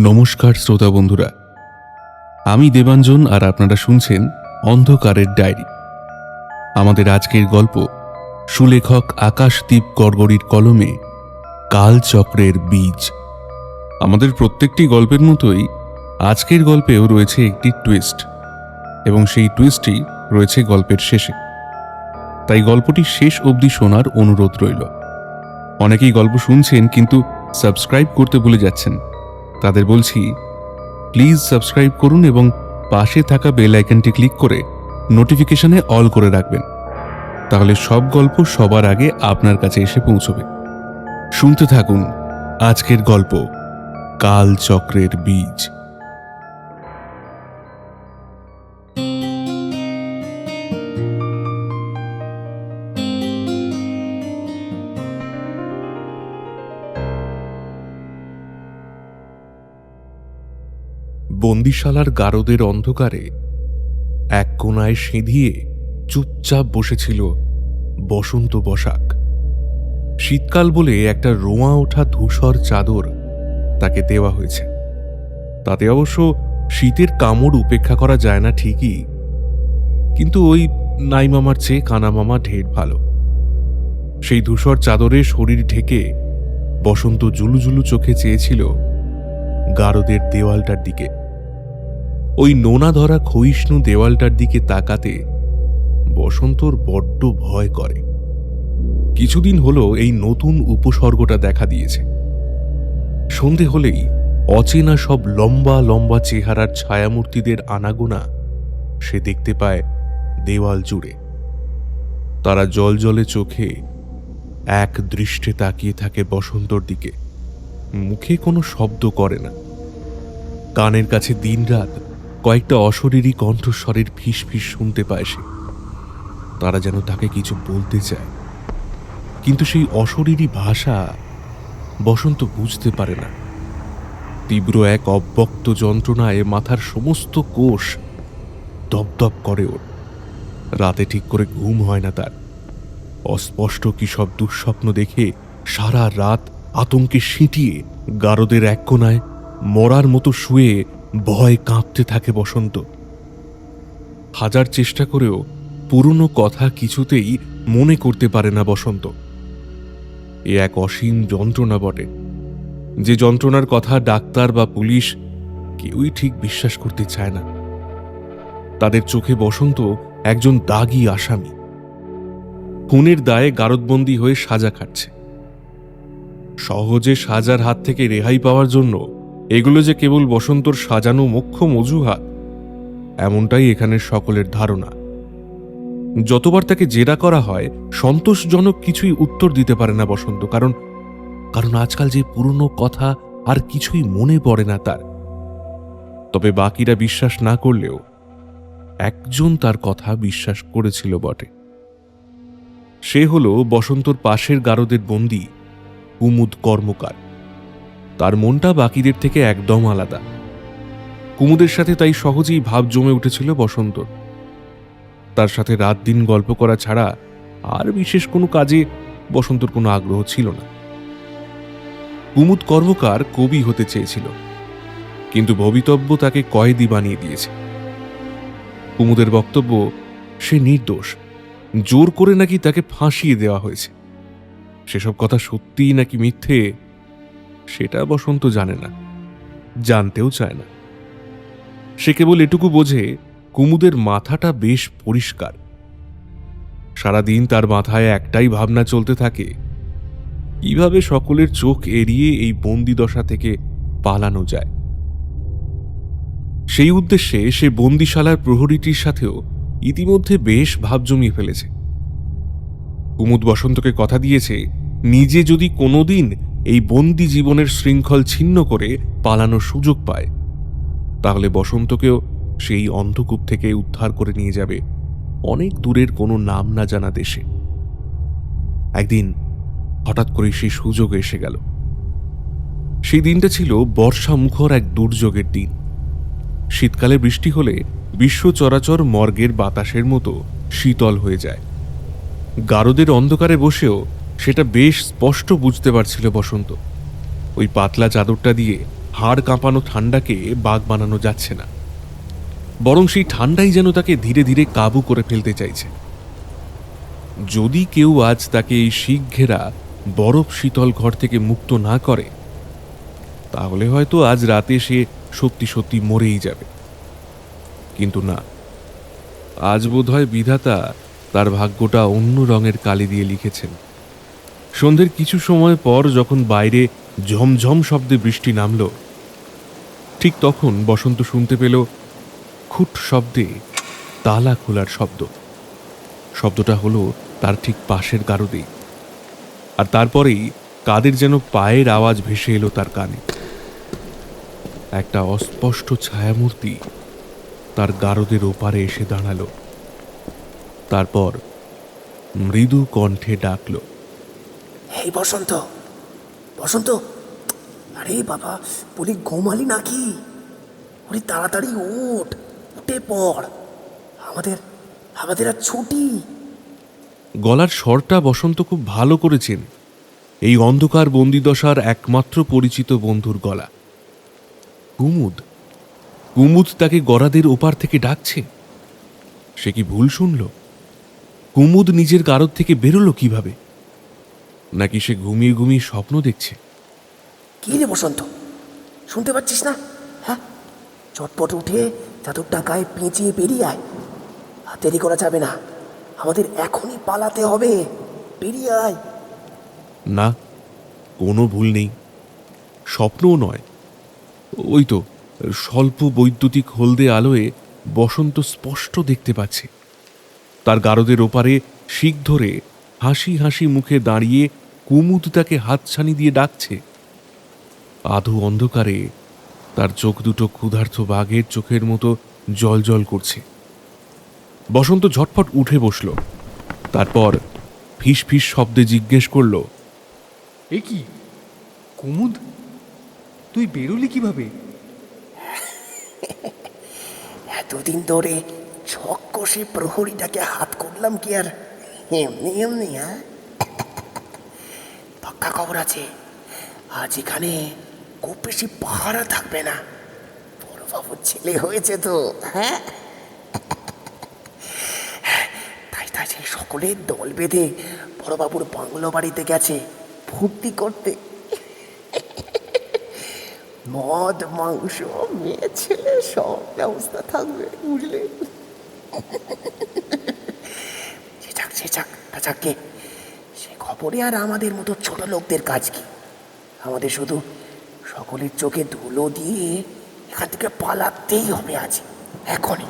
নমস্কার শ্রোতা বন্ধুরা, আমি দেবাঞ্জন আর আপনারা শুনছেন অন্ধকারের ডায়েরি। আমাদের আজকের গল্প সুলেখক আকাশদীপ গড়গড়ির কলমে কালচক্রের বীজ। আমাদের প্রত্যেকটি গল্পের মতোই আজকের গল্পেও রয়েছে একটি টুইস্ট, এবং সেই টুইস্টই রয়েছে গল্পের শেষে। তাই গল্পটি শেষ অবধি শোনার অনুরোধ রইল। অনেকেই গল্প শুনছেন কিন্তু সাবস্ক্রাইব করতে ভুলে যাচ্ছেন। তাদের বলছি, প্লিজ সাবস্ক্রাইব করুন এবং পাশে থাকা বেল আইকনটি ক্লিক করে নোটিফিকেশনে অল করে রাখবেন। তাহলে সব গল্প সবার আগে আপনার কাছে এসে পৌঁছবে। শুনতে থাকুন আজকের গল্প কালচক্রের বীজ। বন্দিশালার গারদের অন্ধকারে এক কোণায় সিঁধিয়ে চুপচাপ বসেছিল বসন্ত বসাক। শীতকাল বলে একটা রোঁয়া ওঠা ধূসর চাদর তাকে দেওয়া হয়েছে। তাতে অবশ্য শীতের কামড় উপেক্ষা করা যায় না ঠিকই, কিন্তু ওই নাই মামার চেয়ে কানা মামা ঢের ভালো। সেই ধূসর চাদরে শরীর ঢেকে বসন্ত জুলুজুলু চোখে চেয়েছিল গারদের দেওয়ালটার দিকে। ওই নোনা ধরা ক্ষয়িষ্ণু দেওয়ালটার দিকে তাকাতে বসন্তর বড্ড ভয় করে। কিছুদিন হলো এই নতুন উপসর্গটা দেখা দিয়েছে। সন্ধে হলেই অচেনা সব লম্বা লম্বা চেহারার ছায়ামূর্তিদের আনাগোনা সে দেখতে পায় দেওয়াল জুড়ে। তারা জলজলে চোখে এক দৃষ্টে তাকিয়ে থাকে বসন্তর দিকে। মুখে কোনো শব্দ করে না। কানের কাছে দিনরাত কয়েকটা অশরীরী কণ্ঠস্বরের ফিস ফিস শুনতে পায় সে। তারা যেন তাকে কিছু বলতে চায়, কিন্তু সেই অশরীরী ভাষা বসন্ত বুঝতে পারে না। তীব্র এক অব্যক্ত যন্ত্রণায় মাথার সমস্ত কোষ দপদপ করে ওর। রাতে ঠিক করে ঘুম হয় না তার। অস্পষ্ট কি সব দুঃস্বপ্ন দেখে সারা রাত আতঙ্কে সিঁটিয়ে গারদের এক কোণায় মরার মতো শুয়ে ভয় কাঁপতে থাকে বসন্ত। হাজার চেষ্টা করেও পুরনো কথা কিছুতেই মনে করতে পারে না বসন্ত। এ এক অসীম যন্ত্রণা বটে, যে যন্ত্রণার কথা ডাক্তার বা পুলিশ কেউই ঠিক বিশ্বাস করতে চায় না। তাদের চোখে বসন্ত একজন দাগী আসামি, খুনের দায়ে গারদবন্দি হয়ে সাজা খাটছে। সহজে সাজার হাত থেকে রেহাই পাওয়ার জন্য এগুলো যে কেবল বসন্তর সাজানো মোক্ষম অজুহাত, এমনটাই এখানের সকলের ধারণা। যতবার তাকে জেরা করা হয়, সন্তোষজনক কিছুই উত্তর দিতে পারে না বসন্ত, কারণ আজকাল যে পুরনো কথা আর কিছুই মনে পড়ে না তার। তবে বাকিরা বিশ্বাস না করলেও একজন তার কথা বিশ্বাস করেছিল বটে। সে হল বসন্তর পাশের গারদের বন্দী কুমুদ কর্মকার। তার মনটা বাকিদের থেকে একদম আলাদা। কুমুদের সাথে তাই সহজেই ভাব জমে উঠেছিল বসন্তর। তার সাথে রাত দিন গল্প করা ছাড়া আর বিশেষ কোনো কাজে বসন্তর কোনো আগ্রহ ছিল না। কুমুদ কর্মকার কবি হতে চেয়েছিল, কিন্তু ভবিতব্য তাকে কয়েদি বানিয়ে দিয়েছে। কুমুদের বক্তব্য সে নির্দোষ, জোর করে নাকি তাকে ফাঁসিয়ে দেওয়া হয়েছে। সেসব কথা সত্যিই নাকি মিথ্যে সেটা বসন্ত জানে না, জানতেও চায় না। সে কেবল এটুকু বোঝে কুমুদের মাথাটা বেশ পরিষ্কার। সারাদিন তার মাথায় একটাই ভাবনা চলতে থাকে, কিভাবে সকলের চোখ এড়িয়ে এই বন্দিদশা থেকে পালানো যায়। সেই উদ্দেশ্যে সে বন্দিশালার প্রহরীটির সাথেও ইতিমধ্যে বেশ ভাব জমিয়ে ফেলেছে। কুমুদ বসন্তকে কথা দিয়েছে, নিজে যদি কোনোদিন এই বন্দি জীবনের শৃঙ্খল ছিন্ন করে পালানোর সুযোগ পায়, তাহলে বসন্তকেও সেই অন্ধকূপ থেকে উদ্ধার করে নিয়ে যাবে অনেক দূরের কোনো নাম না জানা দেশে। একদিন হঠাৎ করে সেই সুযোগ এসে গেল। সেই দিনটা ছিল বর্ষা মুখর এক দুর্যোগের দিন। শীতকালে বৃষ্টি হলে বিশ্ব চরাচর মর্গের বাতাসের মতো শীতল হয়ে যায়। গারদের অন্ধকারে বসেও সেটা বেশ স্পষ্ট বুঝতে পারছিল বসন্ত। ওই পাতলা চাদরটা দিয়ে হাড় কাঁপানো ঠান্ডাকে বাগ বানানো যাচ্ছে না, বরং সেই ঠান্ডাই যেন তাকে ধীরে ধীরে কাবু করে ফেলতে চাইছে। যদি কেউ আজ তাকে এই শিক ঘেরা বরফ শীতল ঘর থেকে মুক্ত না করে, তাহলে হয়তো আজ রাতে সে সত্যি সত্যি মরেই যাবে। কিন্তু না, আজ বোধহয় বিধাতা তার ভাগ্যটা অন্য রঙের কালি দিয়ে লিখেছেন। সন্ধ্যের কিছু সময় পর যখন বাইরে ঝমঝম শব্দে বৃষ্টি নামল, ঠিক তখন বসন্ত শুনতে পেল খুট শব্দে তালা খোলার শব্দ। শব্দটা হলো তার ঠিক পাশের গারদেই। আর তারপরেই কাদের যেন পায়ের আওয়াজ ভেসে এলো তার কানে। একটা অস্পষ্ট ছায়ামূর্তি তার গারদের ওপারে এসে দাঁড়ালো। তারপর মৃদু কণ্ঠে ডাকল, এই বসন্ত, বসন্ত, আরে বাবা, বলি ঘুমালি নাকি? ওরে তাড়াতাড়ি ওঠ, উঠে পড়, আমাদের আমাদের আর ছুটি। গলার স্বরটা বসন্ত খুব ভালো করেছেন। এই অন্ধকার বন্দিদশার একমাত্র পরিচিত বন্ধুর গলা। কুমুদ কুমুদ তাকে গরাদের ওপার থেকে ডাকছে। সে কি ভুল শুনল? কুমুদ নিজের গারদ থেকে বেরোলো কিভাবে? নাকি সে ঘুমিয়ে ঘুমিয়ে স্বপ্ন দেখছে? কি রে বসন্ত, শুনতে পাচ্ছিস না? হ্যাঁ, চটপট উঠে চাদরটা গায়ে পেঁচিয়ে বেরিয়ে আয়। আর দেরি করা যাবে না, আমাদের এখনই পালাতে হবে। বেরিয়ে আয়। না, কোনো ভুল নেই, স্বপ্নও নয়। ওই তো স্বল্প বৈদ্যুতিক হলদে আলোয় বসন্ত স্পষ্ট দেখতে পাচ্ছে তার গারদের ওপারে শিক ধরে হাসি হাসি মুখে দাঁড়িয়ে কুমুদ তাকে হাতছানি দিয়ে ডাকছে। আধো অন্ধকারে তার চোখ দুটো ক্ষুধার্ত বাঘের চোখের মতো জলজল করছে। বসন্ত ঝটফট উঠে বসল। তারপর ফিস ফিস শব্দে জিজ্ঞেস করল, এ কি কুমুদ, তুই বেরোলি কিভাবে? এতদিন ধরে ছক কষে প্রহরীটাকে হাত করলাম কি আর এমনি এমনি? হ্যাঁ, পাক্কা খবর আছে, আজ এখানে খুব বেশি পাহারা থাকবে না। বড়বাবুর ছেলে হয়েছে তো। হ্যাঁ, তাই তাই সেই সকলে দল বেঁধে বড়বাবুর বাংলো বাড়িতে গেছে ফুর্তি করতে। মদ মাংস মেয়ে ছেলে সব ব্যবস্থা থাকবে, বুঝলে? যাকে সে খবরে আর আমাদের মতো ছোট লোকদের কাজ কি? আমাদের শুধু সকলের চোখে ধুলো দিয়ে এখান থেকে পালাতেই হবে আজ, এখনই।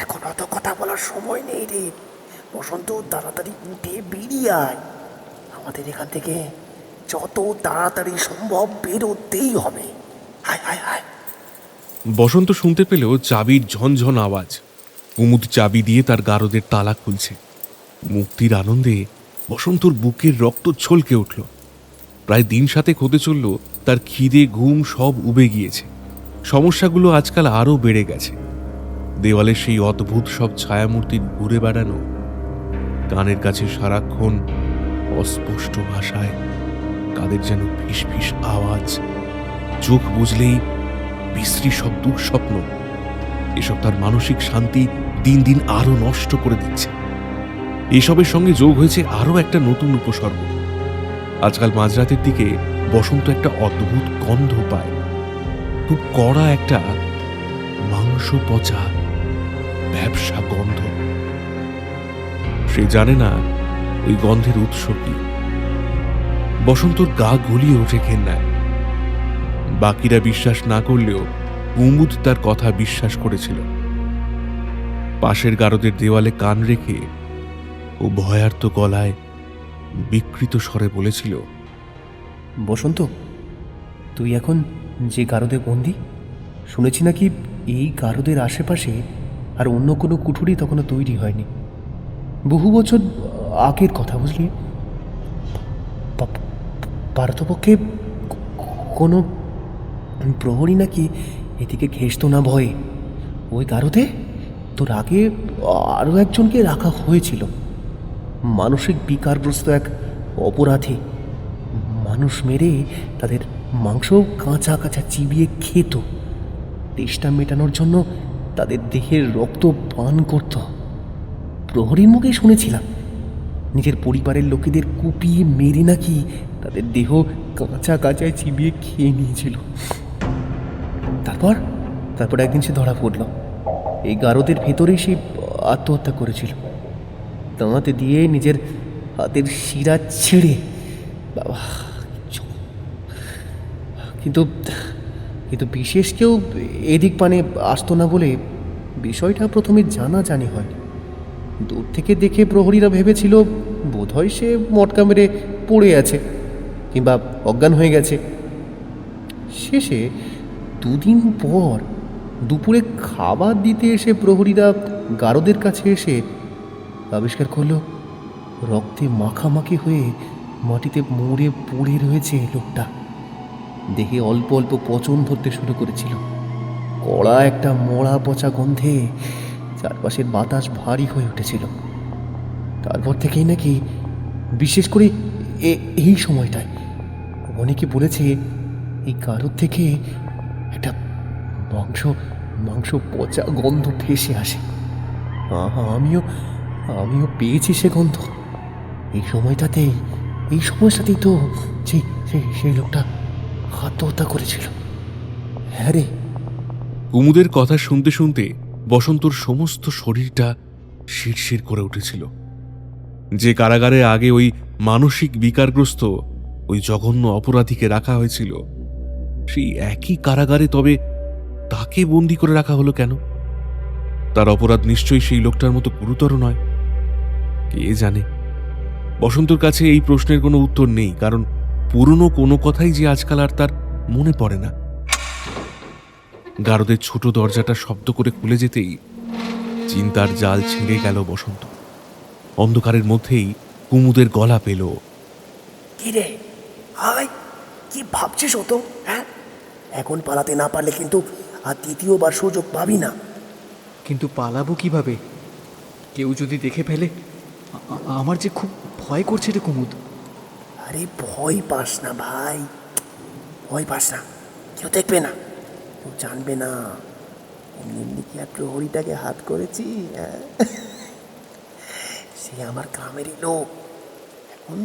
এখন অত কথা বলার সময় নেই রে বসন্ত, তাড়াতাড়ি উঠে বেরিয়ে আয়। আমাদের এখান থেকে যত তাড়াতাড়ি সম্ভব বেরোতেই হবে। আয় আয় আয়। বসন্ত শুনতে পেল চাবির ঝনঝন আওয়াজ। কুমুদ চাবি দিয়ে তার গারদের তালা খুলছে। মুক্তির আনন্দে বসন্তর বুকের রক্ত ছলকে উঠল। প্রায় দিন সাথে হতে চলল তার খিদে ঘুম সব উবে গিয়েছে। সমস্যাগুলো আজকাল আরও বেড়ে গেছে। দেওয়ালে সেই অদ্ভুত সব ছায়ামূর্তির ঘুরে বেড়ানো, কানের কাছে সারাক্ষণ অস্পষ্ট ভাষায় কাদের যেন ফিস ফিস আওয়াজ, চোখ বুঝলেই বিশ্রী সব দুঃস্বপ্ন, এসব তার মানসিক শান্তি দিন দিন আরো নষ্ট করে দিচ্ছে। এসবের সঙ্গে যোগ হয়েছে আরো একটা নতুন উপসর্গ। আজকাল মাঝরাতের দিকে বসন্ত একটা অদ্ভুত গন্ধ পায়, খুব কড়া একটা মাংস পচা ব্যবসা গন্ধ। সে জানে না ওই গন্ধের উৎস কি। বসন্তর গা গুলিয়ে ওঠে ঘেন্নায়। বাকিরা বিশ্বাস না করলেও কুমুদ তার কথা বিশ্বাস করেছিল। পাশের গারদের দেওয়ালে কান রেখে ও ভয়ার্ত গলায় বিকৃত স্বরে বলেছিল, বসন্ত, তুই এখন যে গারদে বন্দি, শুনেছি নাকি এই গারদের আশেপাশে আর অন্য কোনো কুঠুরি তখনও তৈরি হয়নি। বহু বছর আগের কথা, বুঝলি? পারতপক্ষে কোনো প্রহরী নাকি এদিকে ঘেঁষত না ভয়ে। ওই গারদে তোর আগে আরও একজনকে রাখা হয়েছিল, মানসিক বিকারগ্রস্ত এক অপরাধী। মানুষ মেরে তাদের মাংস কাঁচা কাঁচা চিবিয়ে খেত, তেষ্টা মেটানোর জন্য তাদের দেহের রক্ত পান করত। প্রহরীর মুখে শুনেছিলাম নিজের পরিবারের লোকেদের কুপিয়ে মেরে নাকি তাদের দেহ কাঁচা কাঁচায় চিবিয়ে খেয়ে নিয়েছিল। তারপর একদিন সে ধরা পড়ল। এই গারদের ভেতরেই সে আত্মহত্যা করেছিল, দাঁতে দিয়ে নিজের হাতের শিরা ছেড়ে। বাবা, কিন্তু কিন্তু বিশেষ কেউ এদিক পানে আসতো না বলে বিষয়টা প্রথমে জানাজানি হয়। দূর থেকে দেখে প্রহরীরা ভেবেছিল বোধহয় সে মটকা মেরে পড়ে আছে কিংবা অজ্ঞান হয়ে গেছে। শেষে 2 দিন পর দুপুরে খাবার দিতে এসে প্রহরীরা গারদের কাছে এসে আবিষ্কার করল রক্তে মাখামাখি হয়ে মাটিতে মরে পড়ে রয়েছে লোকটা। দেহে অল্প অল্প পচন ধরতে শুরু করেছিল। কড়া একটা মরা পচা গন্ধে চারপাশের বাতাস ভারী হয়ে উঠেছিল। তারপর থেকেই নাকি, বিশেষ করে এই সময়টায়, অনেকে বলেছে এই গারদ থেকে একটা মাংস পচা গন্ধ ভেসে আসে। আমিও পেয়েছি সে গন্ধ। এই সময়ের সাথেই তো সেই লোকটা আত্মহত্যা করেছিল। হ্যাঁ রে। কুমুদের কথা শুনতে শুনতে বসন্তর সমস্ত শরীরটা শিরশির করে উঠেছিল। যে কারাগারে আগে ওই মানসিক বিকারগ্রস্ত ওই জঘন্য অপরাধীকে রাখা হয়েছিল, সেই একই কারাগারে তবে তাকে বন্দি করে রাখা হলো কেন? তার অপরাধ নিশ্চয়ই সেই লোকটার মতো গুরুতর নয়। কে জানে। বসন্তর কাছে এই প্রশ্নের কোনো উত্তর নেই, কারণ পুরনো কোনো কথাই যে আজকাল আর তার মনে পড়ে না। গারদের ছোট দরজাটা শব্দ করে খুলে যেতেই চিন্তার জাল ছিঁড়ে গেল বসন্ত। অন্ধকারের মধ্যেই কুমুদের গলা পেল। কি রে, হাই, কি ভাবছিস ও তো? হ্যাঁ, এখন পালাতে না পারলে কিন্তু আর দ্বিতীয়বার সুযোগ পাবি না। কিন্তু পালাবো কিভাবে? কেউ যদি দেখে ফেলে? আমার যে খুব ভয় করছে রে কুমুদ। আরে ভয় পাস না ভাই, ভয় পাস না। কেউ দেখবে না, কেউ জানবে না। এমনি কি আর প্রহরীটাকে হাত করেছি? সে আমার গ্রামেরই লোক। এখন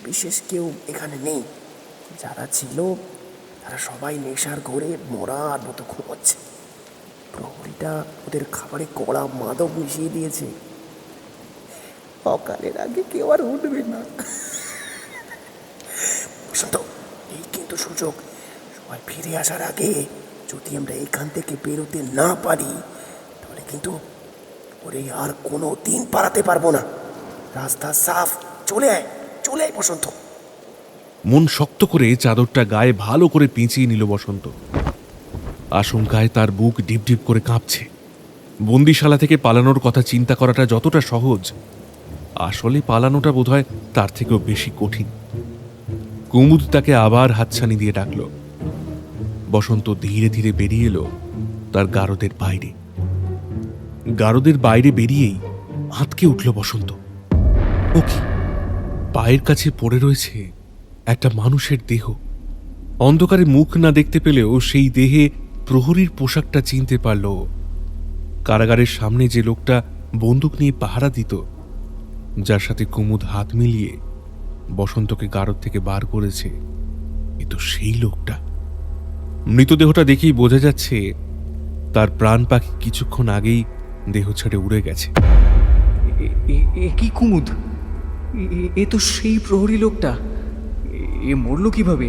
বিশেষ কেউ এখানে নেই। যারা ছিল তারা সবাই নেশার ঘোরে মরার মতো ঘুমোচ্ছে। প্রহরীটা ওদের খাবারে কড়া মাদক মিশিয়ে দিয়েছে। অকালের আগে কেউ আর উঠবে না। বসন্ত, এই কিন্তু সুযোগ। সবাই ফিরে আসার আগে যদি আমরা এখান থেকে বেরোতে না পারি, তাহলে কিন্তু ওরে আর কোনো দিন পালাতে পারবো না। রাস্তা সাফ। চলে আয় বসন্ত। মন শক্ত করে চাদরটা গায়ে ভালো করে পেঁচিয়ে নিল বসন্ত। আশঙ্কায় তার বুক ডিপ ডিপ করে কাঁপছে। বন্দিশালা থেকে পালানোর কথা চিন্তা করাটা যতটা সহজ, আসলে পালানোটা বোধহয় তার থেকেও বেশি কঠিন। কুমুদ তাকে আবার হাতছানি দিয়ে ডাকল। বসন্ত ধীরে ধীরে বেরিয়ে এলো তার গারদের বাইরে। গারদের বাইরে বেরিয়েই আঁতকে উঠল বসন্ত। ও কি, পায়ের কাছে পড়ে রয়েছে একটা মানুষের দেহ। অন্ধকারে মুখ না দেখতে পেলেও সেই দেহে প্রহরীর পোশাকটা চিনতে পারল। কারাগারের সামনে যে লোকটা বন্দুক নিয়ে পাহারা দিত, যার সাথে কুমুদ হাত মিলিয়ে বসন্তকে গারদ থেকে বার করেছে, এ তো সেই লোকটা। মৃতদেহটা দেখেই বোঝা যাচ্ছে তার প্রাণ পাখি কিছুক্ষণ আগেই দেহ ছেড়ে উড়ে গেছে। এ কি কুমুদ? এ তো সেই প্রহরী লোকটা। এ মরলো কিভাবে?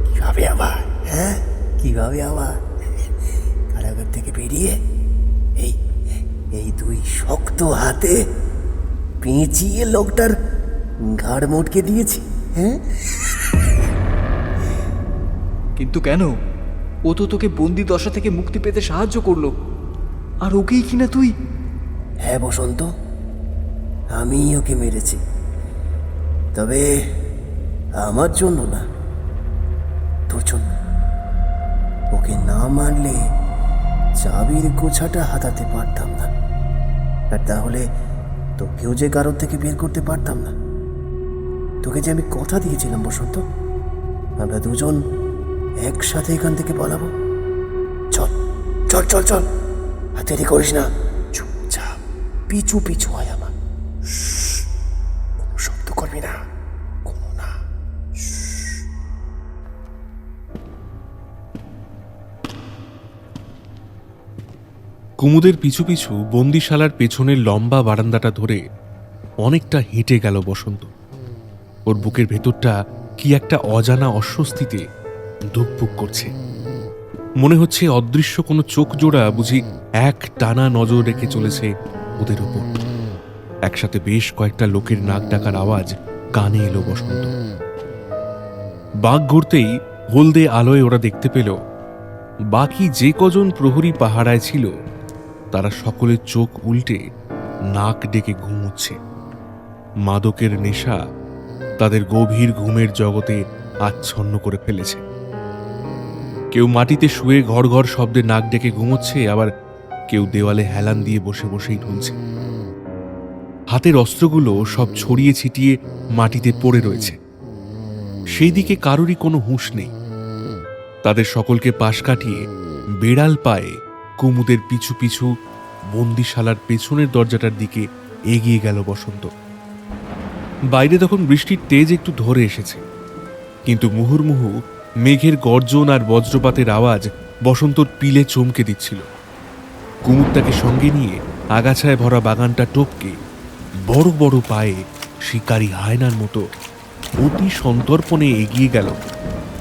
কিভাবে আবার? হ্যাঁ, কিভাবে আবার? কারাগার থেকে বেরিয়ে এই 2 শক্ত হাতে পেঁচিয়ে লোকটার ঘাড় মোটকে দিয়েছি। হ্যাঁ, কিন্তু কেন? ও তো তোকে বন্দি দশা থেকে মুক্তি পেতে সাহায্য করলো, আর ওকেই কিনা তুই? হ্যাঁ বসন্ত, আমি ওকে মেরেছি, তবে আমার জন্য না, তোর জন্য। ওকে না মারলে চাবির গোছাটা হাতাতে পারতাম না, আর তাহলে তোকেও যে গারদ থেকে বের করতে পারতাম না। তোকে যে আমি কথা দিয়েছিলাম বসন্ত, আমরা দুজন একসাথে এখান থেকে পালাবো। চল চল চল চল, আর দেরি করিস না, চুপচাপ পিছু পিছু হয় আমার। কোনো শব্দ করবি না, কোনো না। কুমুদের পিছু পিছু বন্দিশালার পেছনের লম্বা বারান্দাটা ধরে অনেকটা হেঁটে গেল বসন্ত। ওর বুকের ভেতরটা কি একটা অজানা অস্বস্তিতে ধুকপুক করছে। মনে হচ্ছে অদৃশ্য কোনো চোখ জোড়া বুঝি এক টানা নজর রেখে চলেছে ওদের উপর। একসাথে বেশ কয়েকটা লোকের নাক ডাকার আওয়াজ কানে এলো বসন্ত। বাঘ ঘুরতেই হলদে আলোয় ওরা দেখতে পেল বাকি যে কজন প্রহরী পাহারায় ছিল তারা সকলের চোখ উল্টে নাক ডেকে ঘুমোচ্ছে। মাদকের নেশা তাদের গভীর ঘুমের জগতে আচ্ছন্ন করে ফেলেছে। কেউ মাটিতে শুয়ে ঘর ঘর শব্দে নাক ডেকে ঘুমোচ্ছে, আবার কেউ দেওয়ালে হেলান দিয়ে বসে বসেই ঢুলছে। হাতের অস্ত্রগুলো সব ছড়িয়ে ছিটিয়ে মাটিতে পড়ে রয়েছে। সেই দিকে কারোরই কোনো হুঁশ নেই। তাদের সকলকে পাশ কাটিয়ে বেড়াল পায়ে কুমুদের পিছু পিছু বন্দিশালার পেছনের দরজাটার দিকে এগিয়ে গেল বসন্ত। বাইরে তখন বৃষ্টির তেজ একটু ধরে এসেছে, কিন্তু মুহুর্মুহু মেঘের গর্জন আর বজ্রপাতের আওয়াজ বসন্তর পিলে চমকে দিচ্ছিল। কুমুদ তাকে সঙ্গে নিয়ে আগাছায় ভরা বাগানটা টপকে বড় বড় পায়ে শিকারী হায়নার মতো অতি সন্তর্পণে এগিয়ে গেল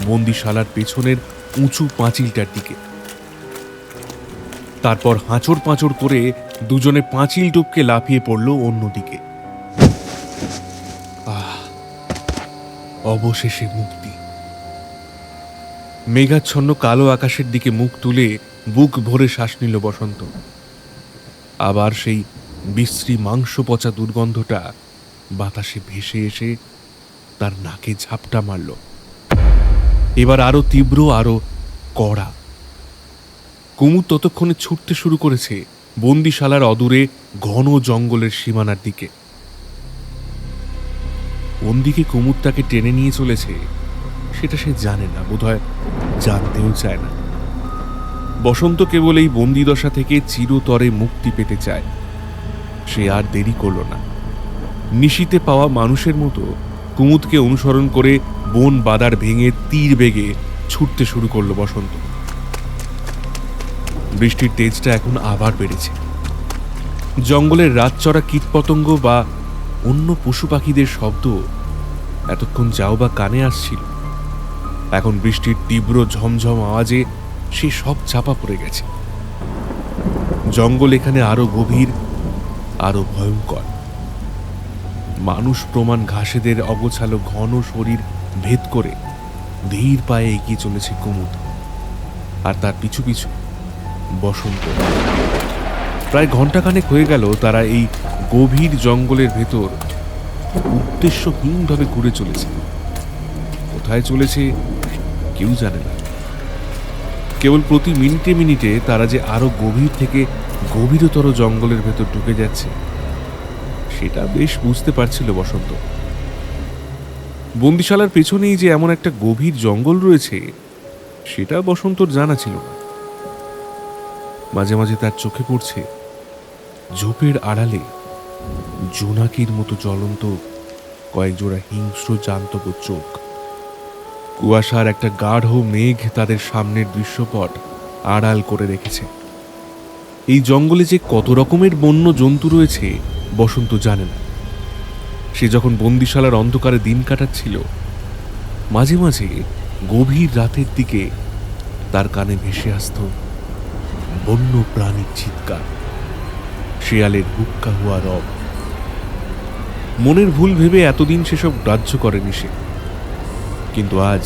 বন্দিশালার পেছনের উঁচু পাঁচিলটার দিকে। তারপর হাঁচড় পাঁচড় করে দুজনে পাঁচিল টপকে লাফিয়ে পড়ল অন্যদিকে। অবশেষে মুক্তি। মেঘাচ্ছন্ন কালো আকাশের দিকে মুখ তুলে বুক ভরে শ্বাস নিল বসন্ত। আবার সেই বিশ্রী মাংস পচা দুর্গন্ধটা বাতাসে ভেসে এসে তার নাকে ঝাপটা মারল। এবার আরো তীব্র, আরো কড়া। কুমুদ ততক্ষণে ছুটতে শুরু করেছে বন্দিশালার অদূরে ঘন জঙ্গলের সীমানার দিকে। কোন দিকে কুমুদ তাকে টেনে নিয়ে চলেছে সেটা সে জানে না, বোধহয় জানতেও চায় না। বসন্ত কেবল এই বন্দিদশা থেকে চিরতরে মুক্তি পেতে চায়। সে আর দেরি করল না। নিশীতে পাওয়া মানুষের মতো কুমুদকে অনুসরণ করে বন বাদার ভেঙে তীর বেগে ছুটতে শুরু করল বসন্ত। বৃষ্টির তেজটা এখন আবার বেড়েছে। জঙ্গলের রাতচরা কীটপতঙ্গ বা অন্য পশু পাখিদের শব্দ এতক্ষণ যাও বা কানে আসছিল, এখন বৃষ্টির তীব্র ঝমঝম আওয়াজে সে সব চাপা পড়ে গেছে। জঙ্গল এখানে আরো গভীর, আরো ভয়ঙ্কর। মানুষ প্রমাণ ঘাসেদের অগোছালো ঘন শরীর ভেদ করে ধীর পায়ে এগিয়ে চলেছে কুমুদ, আর তার পিছু পিছু বসন্ত। প্রায় ঘণ্টাখানেক হয়ে গেল তারা এই গভীর জঙ্গলের ভেতর উদ্দেশ্যহীনভাবে ঘুরে চলেছে। কোথায় চলেছে কেউ জানে না। কেবল প্রতি মিনিটে মিনিটে তারা যে আরো গভীর থেকে গভীরতর জঙ্গলের ভেতর ঢুকে যাচ্ছে সেটা বেশ বুঝতে পারছিল বসন্ত। বন্দিশালার পেছনেই যে এমন একটা গভীর জঙ্গল রয়েছে সেটা বসন্তর জানা ছিল না। মাঝে মাঝে তার চোখে পড়ছে ঝোপের আড়ালে জোনাকির মতো জ্বলন্ত কয়েক জোড়া হিংস্র জান্তব চোখ। কুয়াশার একটা গাঢ় মেঘ তাদের সামনের দৃশ্যপট আড়াল করে রেখেছে। এই জঙ্গলে যে কত রকমের বন্য জন্তু রয়েছে বসন্ত জানে না। সে যখন বন্দিশালার অন্ধকারে দিন কাটাচ্ছিল, মাঝে মাঝে গভীর রাতের দিকে তার কানে ভেসে আসত বন্য প্রাণীর চিৎকার, শেয়ালের হুক্কা হওয়া রব। মনের ভুল ভেবে এতদিন সেসব গ্রাহ্য করেনি সে, কিন্তু আজ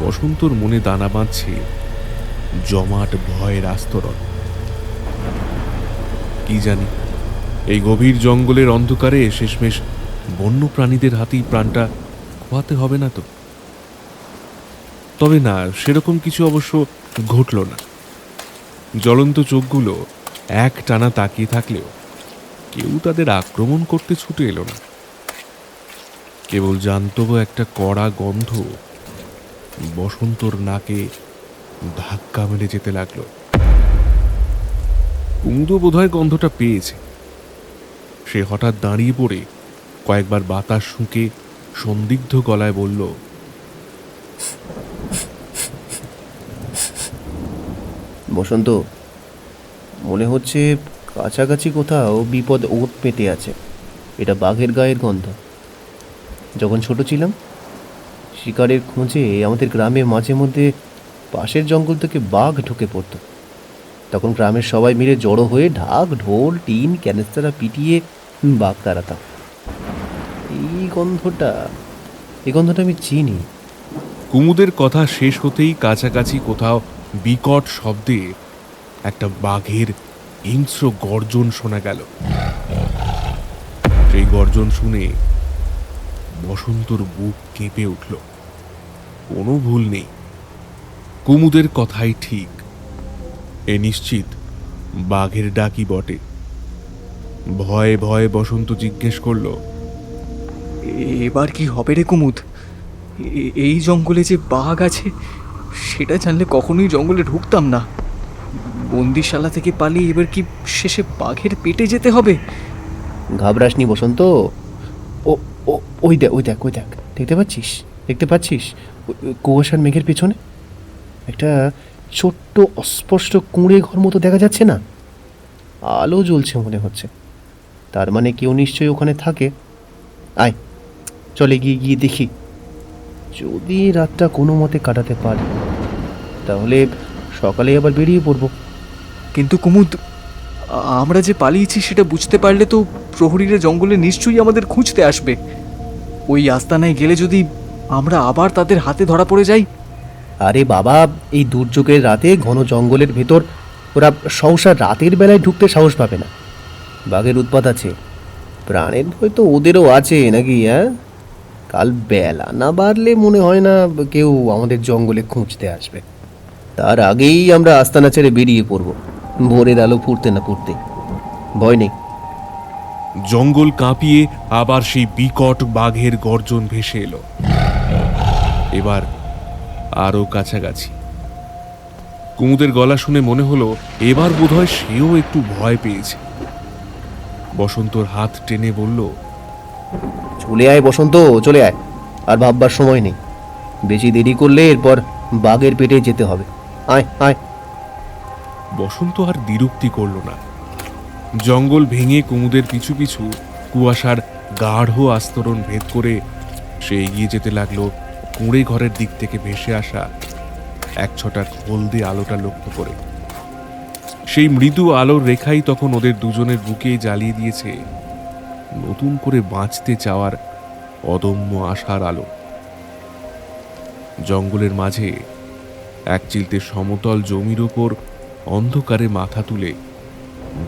বসন্তর মনে দানা বাঁধছে জমাট ভয়ের আস্তরণ। কি জানি এই গভীর জঙ্গলের অন্ধকারে শেষমেশ বন্য প্রাণীদের হাতেই প্রাণটা খোয়াতে হবে না তো? তবে না, সেরকম কিছু অবশ্য ঘটল না। জ্বলন্ত চোখগুলো এক টানা তাকিয়ে থাকলেও কেউ তাদের আক্রমণ করতে ছুটে এলো না। কেবল জান্তব একটা কড়া গন্ধ বসন্তর নাকে ধাক্কা মেরে যেতে লাগলো। কুমুদও বোধহয় গন্ধটা পেয়েছে। সে হঠাৎ দাঁড়িয়ে পড়ে কয়েকবার বাতাস শুঁকে সন্দিগ্ধ গলায় বলল, বসন্ত, মনে হচ্ছে কাছাকাছি কোথাও বিপদ ওত পেতে আছে। এটা বাঘের গায়ের গন্ধ। যখন ছোট ছিলাম, শিকারের খোঁজে আমাদের গ্রামে মাঝে মধ্যে পাশের জঙ্গল থেকে বাঘ ঢুকে পড়তো। তখন গ্রামের সবাই মিলে জড়ো হয়ে ঢাক, ঢোল, টিন, ক্যানেস্তারা পিটিয়ে বাঘ তাড়াতাম। এই গন্ধটা আমি চিনি। কুমুদের কথা শেষ হতেই কাছাকাছি কোথাও বিকট শব্দে একটা বাঘের হিংস্র গর্জন শোনা গেল। সেই গর্জন শুনে বসন্তর বুক কেঁপে উঠল। কোনো ভুল নেই, কুমুদের কথাই ঠিক। এ নিশ্চিত বাঘের ডাকি বটে। ভয়ে ভয়ে বসন্ত জিজ্ঞেস করল, এবার কি হবে রে কুমুদ? এই জঙ্গলে যে বাঘ আছে সেটা জানলে কখনোই জঙ্গলে ঢুকতাম না। বন্দিশালা থেকে পালিয়ে এবার কি শেষে বাঘের পেটে যেতে হবে? ঘাবড়াসনি বসন্ত। ও ও ওই দেখ, দেখতে পাচ্ছিস কুয়াশার মেঘের পেছনে একটা ছোট্ট অস্পষ্ট কুঁড়ে ঘর মতো দেখা যাচ্ছে না? আলো জ্বলছে মনে হচ্ছে। তার মানে কেউ নিশ্চয়ই ওখানে থাকে। আয়, চলে গিয়ে দেখি। যদি রাতটা কোনো মতে কাটাতে পারি তাহলে সকালে আবার বেরিয়ে পড়ব। কিন্তু কুমুদ, আমরা যে পালিয়েছি সেটা বুঝতে পারলে তো প্রহরীরা জঙ্গলে নিশ্চয়ই আমাদের খুঁজতে আসবে। ওই আস্তানায় গেলে যদি আমরা আবার তাদের হাতে ধরা পড়ে যাই? আরে বাবা, এই দুর্যোগের রাতে ঘন জঙ্গলের ভেতর ওরা সহসা রাতের বেলায় ঢুকতে সাহস পাবে না। বাঘের উৎপাত আছে, প্রাণের ভয় তো ওদেরও আছে নাকি? হ্যাঁ, কাল বেলা না বাড়লে মনে হয় না কেউ আমাদের জঙ্গলে খুঁজতে আসবে। তার আগেই আমরা আস্তানা ছেড়ে বেরিয়ে পড়ব, ভোরের আলো ফুটতে না ফুটতে। ভয় নেই। জঙ্গল কাঁপিয়ে আবার সেই বিকট বাঘের গর্জন ভেসে এলো। এবার আরো কাছাকাছি। কুমুদের গলা শুনে মনে হলো এবার বোধহয় সেও একটু ভয় পেয়েছে। বসন্তর হাত টেনে বলল, চলে আয় বসন্ত, চলে আয়। আর ভাববার সময় নেই। বেশি দেরি করলে এরপর বাঘের পেটে যেতে হবে। আয় আয়। বসন্ত আর দ্বিরুক্তি করল না। জঙ্গল ভেঙে কুমুদের পিছু পিছু কুয়াশার গাঢ় আস্তরণ ভেদ করে সে এগিয়ে যেতে লাগলো কুঁড়ে ঘরের দিক থেকে ভেসে আসা এক ছটাক হলদে আলোটা লক্ষ্য করে। সেই মৃদু আলোর রেখাই তখন ওদের দুজনের বুকে জ্বালিয়ে দিয়েছে নতুন করে বাঁচতে চাওয়ার অদম্য আশার আলো। জঙ্গলের মাঝে এক চিলতে সমতল জমির ওপর অন্ধকারে মাথা তুলে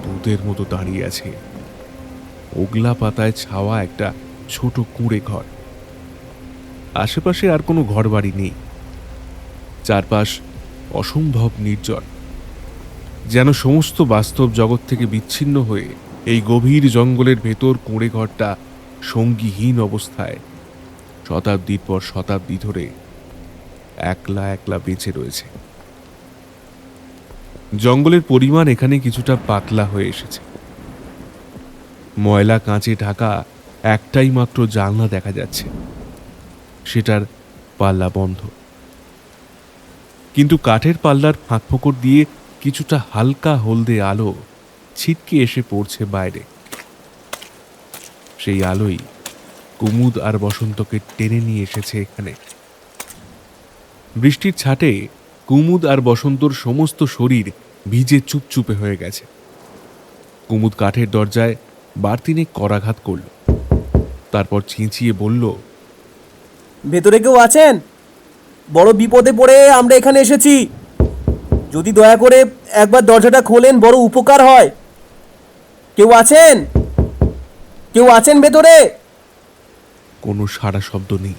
ভূতের মতো দাঁড়িয়ে আছে ওগলা পাতায় ছাওয়া একটা ছোট কুঁড়ে ঘর। আশেপাশে আর কোনো ঘরবাড়ি নেই। চারপাশ অসম্ভব নির্জন, যেন সমস্ত বাস্তব জগৎ থেকে বিচ্ছিন্ন হয়ে এই গভীর জঙ্গলের ভেতর কুঁড়ে ঘরটা সঙ্গীহীন অবস্থায় শতাব্দীর পর শতাব্দী ধরে একলা একলা বেঁচে রয়েছে। জঙ্গলের পরিমাণ এখানে কিছুটা পাতলা হয়ে এসেছে। ময়লা কাঁচে ঢাকা একটাই মাত্র জানলা দেখা যাচ্ছে, সেটার পাল্লা বন্ধ। কিন্তু কাঠের পাল্লার ফাঁকফোকর দিয়ে কিছুটা হালকা হলদে আলো ছিটকে এসে পড়ছে বাইরে। সেই আলোই কুমুদ আর বসন্তকে টেনে নিয়ে এসেছে এখানে। বৃষ্টির ছাটে কুমুদ আর বসন্তর সমস্ত শরীর ভিজে চুপচুপে হয়ে গেছে। কুমুদ কাঠের দরজায় বারতিনে করাঘাত করল, তারপর চেঁচিয়ে বলল, ভেতরে কেউ আছেন? বড় বিপদে পড়ে আমরা এখানে এসেছি। যদি দয়া করে একবার দরজাটা খোলেন বড় উপকার হয়। কেউ আছেন? কেউ আছেন ভেতরে? কোনো সাড়া শব্দ নেই।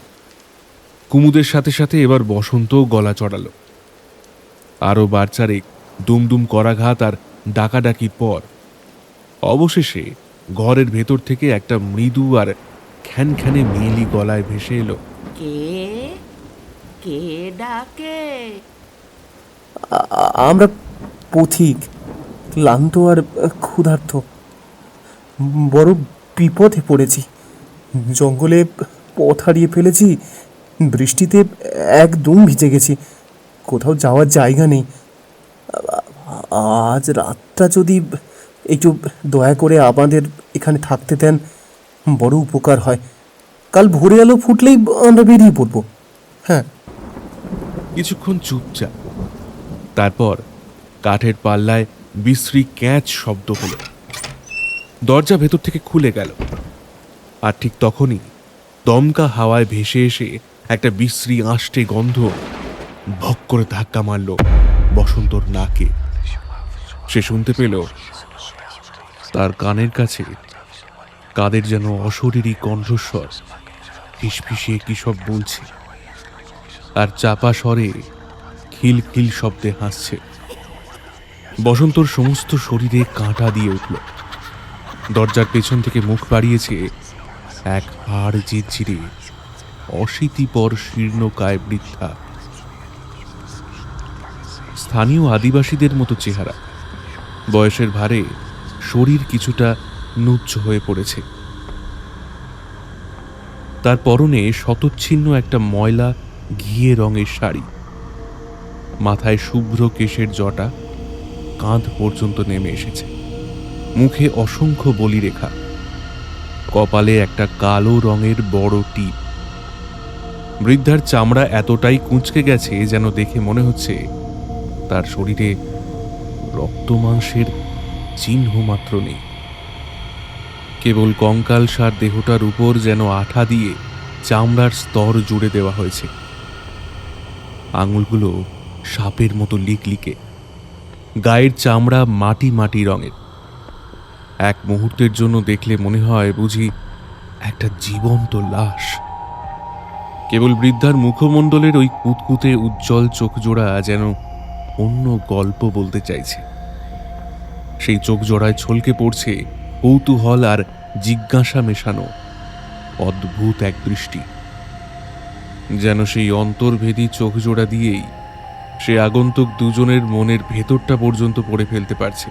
কুমুদের সাথে সাথে এবার বসন্তও গলা চড়াল। আরো বারচারেক দুমদুম করাঘাত আর ডাকাডাকির পর অবশেষে ঘরের ভেতর থেকে একটা মৃদু আর খ্যানখ্যানে মেয়েলি গলায় ভেসে এলো, কে কে ডাকে? আমরা পথিক, ক্লান্ত আর ক্ষুধার্ত, বড় বিপদে পড়েছি। জঙ্গলে পথ হারিয়ে ফেলেছি, বৃষ্টিতে একদম ভিজে গেছি, কোথাও যাওয়ার জায়গা নেই। আজ রাতটা যদি একটু দয়া করে আমাদের এখানে থাকতে দেন, বড় উপকার হয়। কাল ভোরে আলো ফুটলেই আমরা বেরিয়ে পড়ব। হ্যাঁ। কিছুক্ষণ চুপচাপ। তারপর কাঠের পাল্লায় বিশ্রী ক্যাঁচ শব্দ হলো, দরজা ভেতর থেকে খুলে গেল। আর ঠিক তখনই দমকা হাওয়ায় ভেসে এসে একটা বিশ্রী আষ্টে গন্ধ ভক করে ধাক্কা মারল বসন্তর নাকে। সে শুনতে পেল তার কানের কাছে কাদের যেন অশরীরী কণ্ঠস্বর ফিসফিসিয়ে কি সব বলছে, আর চাপা স্বরে খিলখিল শব্দে হাসছে। বসন্তর সমস্ত শরীরে কাঁটা দিয়ে উঠল। দরজার পেছন থেকে মুখ বাড়িয়েছে এক হাড় জিরজিরে অশীতিপর শীর্ণকায় বৃদ্ধা, স্থানীয় আদিবাসীদের মতো চেহারা। বয়সের ভারে শরীর কিছুটা নুচ্ছ হয়ে পড়েছে। তার পরনে শতচ্ছিন্ন একটা ময়লা ঘিয়ে রঙের শাড়ি, মাথায় শুভ্র কেশের জটা কাঁধ পর্যন্ত নেমে এসেছে, মুখে অসংখ্য বলিরেখা, কপালে একটা কালো রঙের বড় টিপ। বৃদ্ধার চামড়া এতটাই কুঁচকে গেছে যেন দেখে মনে হচ্ছে তার শরীরে রক্ত মাংসের চিহ্ন মাত্র নেই। কেবল কঙ্কালসার দেহটার উপর যেন আঠা দিয়ে চামড়ার স্তর জুড়ে দেওয়া হয়েছে। আঙুলগুলো সাপের মতো লিকলিকে, গায়ের চামড়া মাটি মাটি রঙের। এক মুহূর্তের জন্য দেখলে মনে হয় বুঝি একটা জীবন্ত লাশ। কেবল বৃদ্ধার মুখমণ্ডলের ওই কুতকুতে উজ্জ্বল চোখজোড়া যেন অন্য গল্প বলতে চাইছে। সেই চোখজোড়ায় ছলকে পড়ছে কৌতূহল আর জিজ্ঞাসা মেশানো অদ্ভুত এক দৃষ্টি, যেন সেই অন্তর্ভেদী চোখজোড়া দিয়েই সে আগন্তুক দুজনের মনের ভেতরটা পর্যন্ত পড়ে ফেলতে পারছে।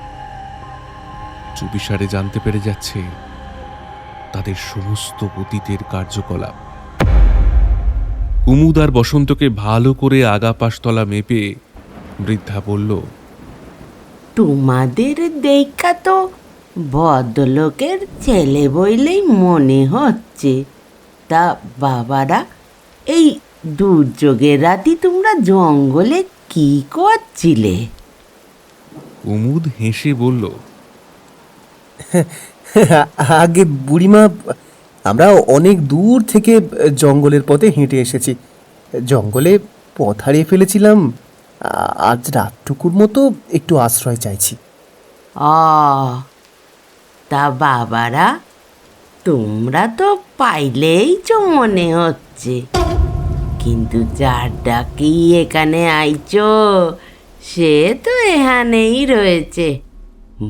চুপিসারে জানতে পেরে যাচ্ছে তাদের সমস্ত অতীতের কার্যকলাপ। কুমুদ আর বসন্তকে ভালো করে আগা পাশতলা মেপে বৃদ্ধা বলল, তোমাদের দেখা তো ভদ্রলোকের ছেলে বইলেই মনে হচ্ছে। তা বাবারা, এই দুর্যোগের রাতি তোমরা জঙ্গলে কি করছিলে? কুমুদ হেসে বলল, আগে বুড়িমা, আমরা অনেক দূর থেকে জঙ্গলের পথে হেঁটে এসেছি। জঙ্গলে পথ হারিয়ে ফেলেছিলাম, আজ রাতটুকুর মতো একটু আশ্রয় চাইছি। ও, তা বাবারা, তোমরা তো পাইলেইছ মনে হচ্ছে, কিন্তু যার ডাকি এখানে আইছ সে তো এখানেই রয়েছে